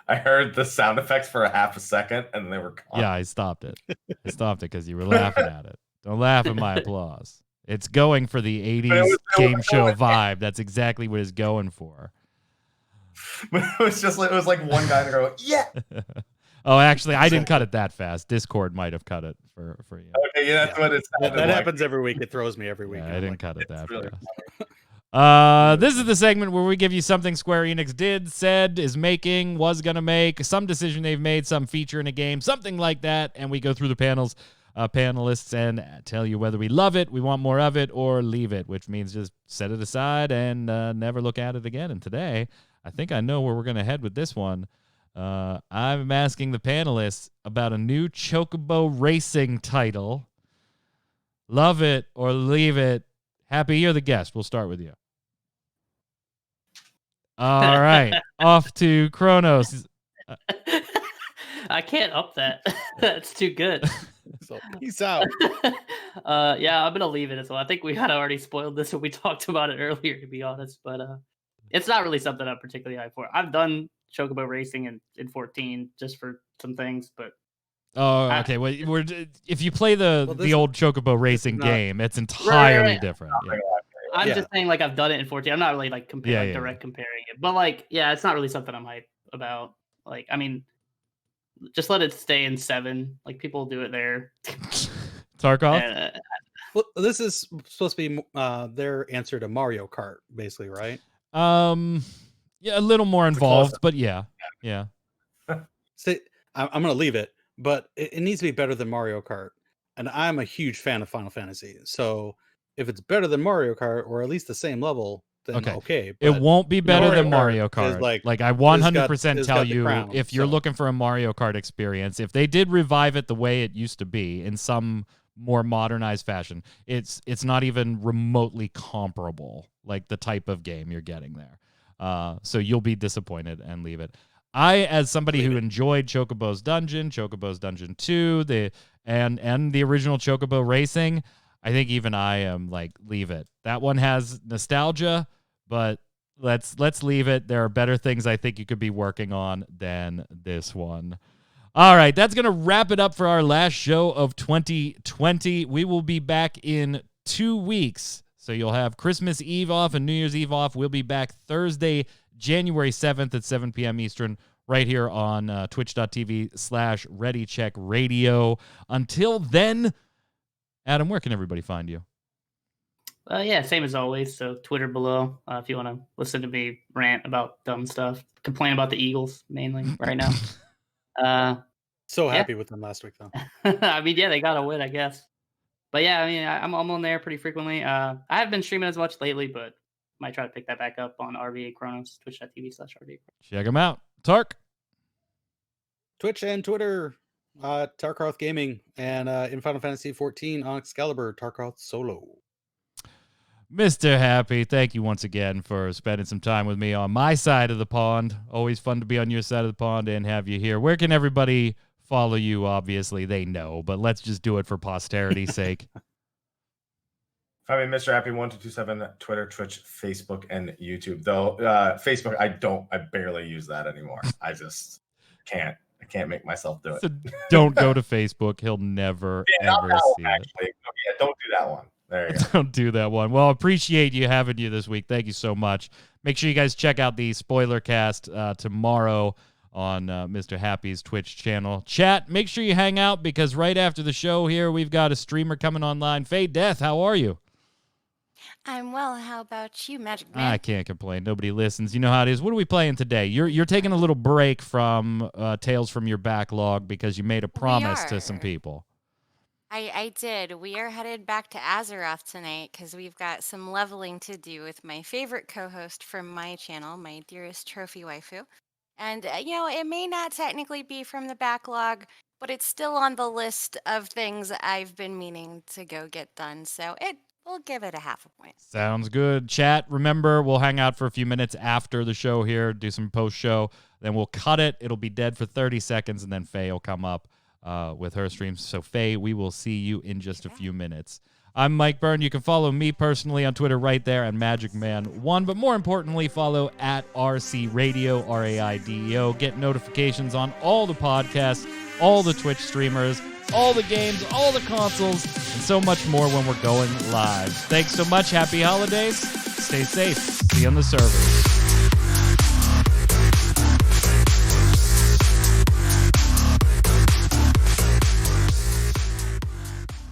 I heard the sound effects for a half a second, and they were gone. Yeah, I stopped it. I stopped it because you were laughing at it. Don't laugh at my applause. It's going for the 80s game show vibe. That's exactly what it's going for. But it was like one guy to go, yeah. Oh, actually, I didn't cut it that fast. Discord might have cut it for you. Okay, yeah, that's what it's. That happens every week. It throws me every week. Yeah, I didn't cut it that fast. This is the segment where we give you something Square Enix did, said, is making, was going to make, some decision they've made, some feature in a game, something like that, and we go through the panelists and tell you whether we love it, we want more of it, or leave it, which means just set it aside and never look at it again. And today, I think I know where we're going to head with this one. I'm asking the panelists about a new Chocobo Racing title. Love it or leave it. Happy, you're the guest. We'll start with you. All right. Off to Kronos. I can't up that. That's too good. So peace out. Yeah, I'm gonna leave it as well. I think we had already spoiled this when we talked about it earlier, to be honest. But it's not really something I'm particularly hyped for. I've done Chocobo Racing in 14 just for some things, but Oh, okay. Well, if you play the old Chocobo Racing game, it's entirely different. Yeah. I'm just saying, like, I've done it in 14. I'm not really like direct comparing it, but like, yeah, it's not really something I'm hyped about. Like, I mean, just let it stay in 7. Like, people do it there. Tarkov. Well, this is supposed to be their answer to Mario Kart, basically, right? Yeah, a little more involved, but yeah. See, I'm gonna leave it, but it needs to be better than Mario Kart, and I'm a huge fan of Final Fantasy. So if it's better than Mario Kart, or at least the same level, then okay. It won't be better than Mario Kart. Like I 100% tell you, crown, if you're looking for a Mario Kart experience, if they did revive it the way it used to be in some more modernized fashion, it's not even remotely comparable, like the type of game you're getting there. So you'll be disappointed and leave it. I, as somebody who enjoyed Chocobo's Dungeon 2, and the original Chocobo Racing, I think even I am like, leave it. That one has nostalgia, but let's leave it. There are better things I think you could be working on than this one. All right, that's going to wrap it up for our last show of 2020. We will be back in 2 weeks. So you'll have Christmas Eve off and New Year's Eve off. We'll be back Thursday, January 7th at 7 p.m. Eastern, right here on twitch.tv/ReadyCheckRadio. Until then, Adam, where can everybody find you? Yeah, same as always. So Twitter below, if you want to listen to me rant about dumb stuff, complain about the Eagles mainly right now. So happy with them last week, though. I mean, yeah, they got a win, I guess. But yeah, I mean, I'm on there pretty frequently. I haven't been streaming as much lately, but might try to pick that back up on RVA Chronos, twitch.tv/RVA. Check them out. Tark. Twitch and Twitter, Tarkarth Gaming, and in Final Fantasy XIV on Excalibur, Tarkarth Solo. MrHappy, thank you once again for spending some time with me on my side of the pond. Always fun to be on your side of the pond and have you here. Where can everybody follow you? Obviously, they know, but let's just do it for posterity's sake. I mean, MrHappy1227, Twitter, Twitch, Facebook, and YouTube. Though Facebook, I barely use that anymore. I just can't. I can't make myself do it. So don't go to Facebook. He'll never ever see it. Yeah, don't do that one. There you go. Don't do that one. Well, appreciate you having you this week. Thank you so much. Make sure you guys check out the spoiler cast tomorrow on MrHappy's Twitch channel. Chat, make sure you hang out because right after the show here, we've got a streamer coming online. Faye Death, how are you? I'm well. How about you, Magic Man? I can't complain. Nobody listens. You know how it is. What are we playing today? You're taking a little break from Tales from Your Backlog because you made a promise to some people. I did. We are headed back to Azeroth tonight because we've got some leveling to do with my favorite co-host from my channel, my dearest trophy waifu. And, it may not technically be from the backlog, but it's still on the list of things I've been meaning to go get done. So we'll give it a half a point. Sounds good. Chat, remember, we'll hang out for a few minutes after the show here, do some post-show. Then we'll cut it. It'll be dead for 30 seconds, and then Faye will come up with her streams. So, Faye, we will see you in just a few minutes. I'm Mike Byrne. You can follow me personally on Twitter right there and MagicMan1. But more importantly, follow at RC Radio, RAIDEO. Get notifications on all the podcasts, all the Twitch streamers, all the games, all the consoles, and so much more when we're going live. Thanks so much. Happy holidays. Stay safe. See you on the servers.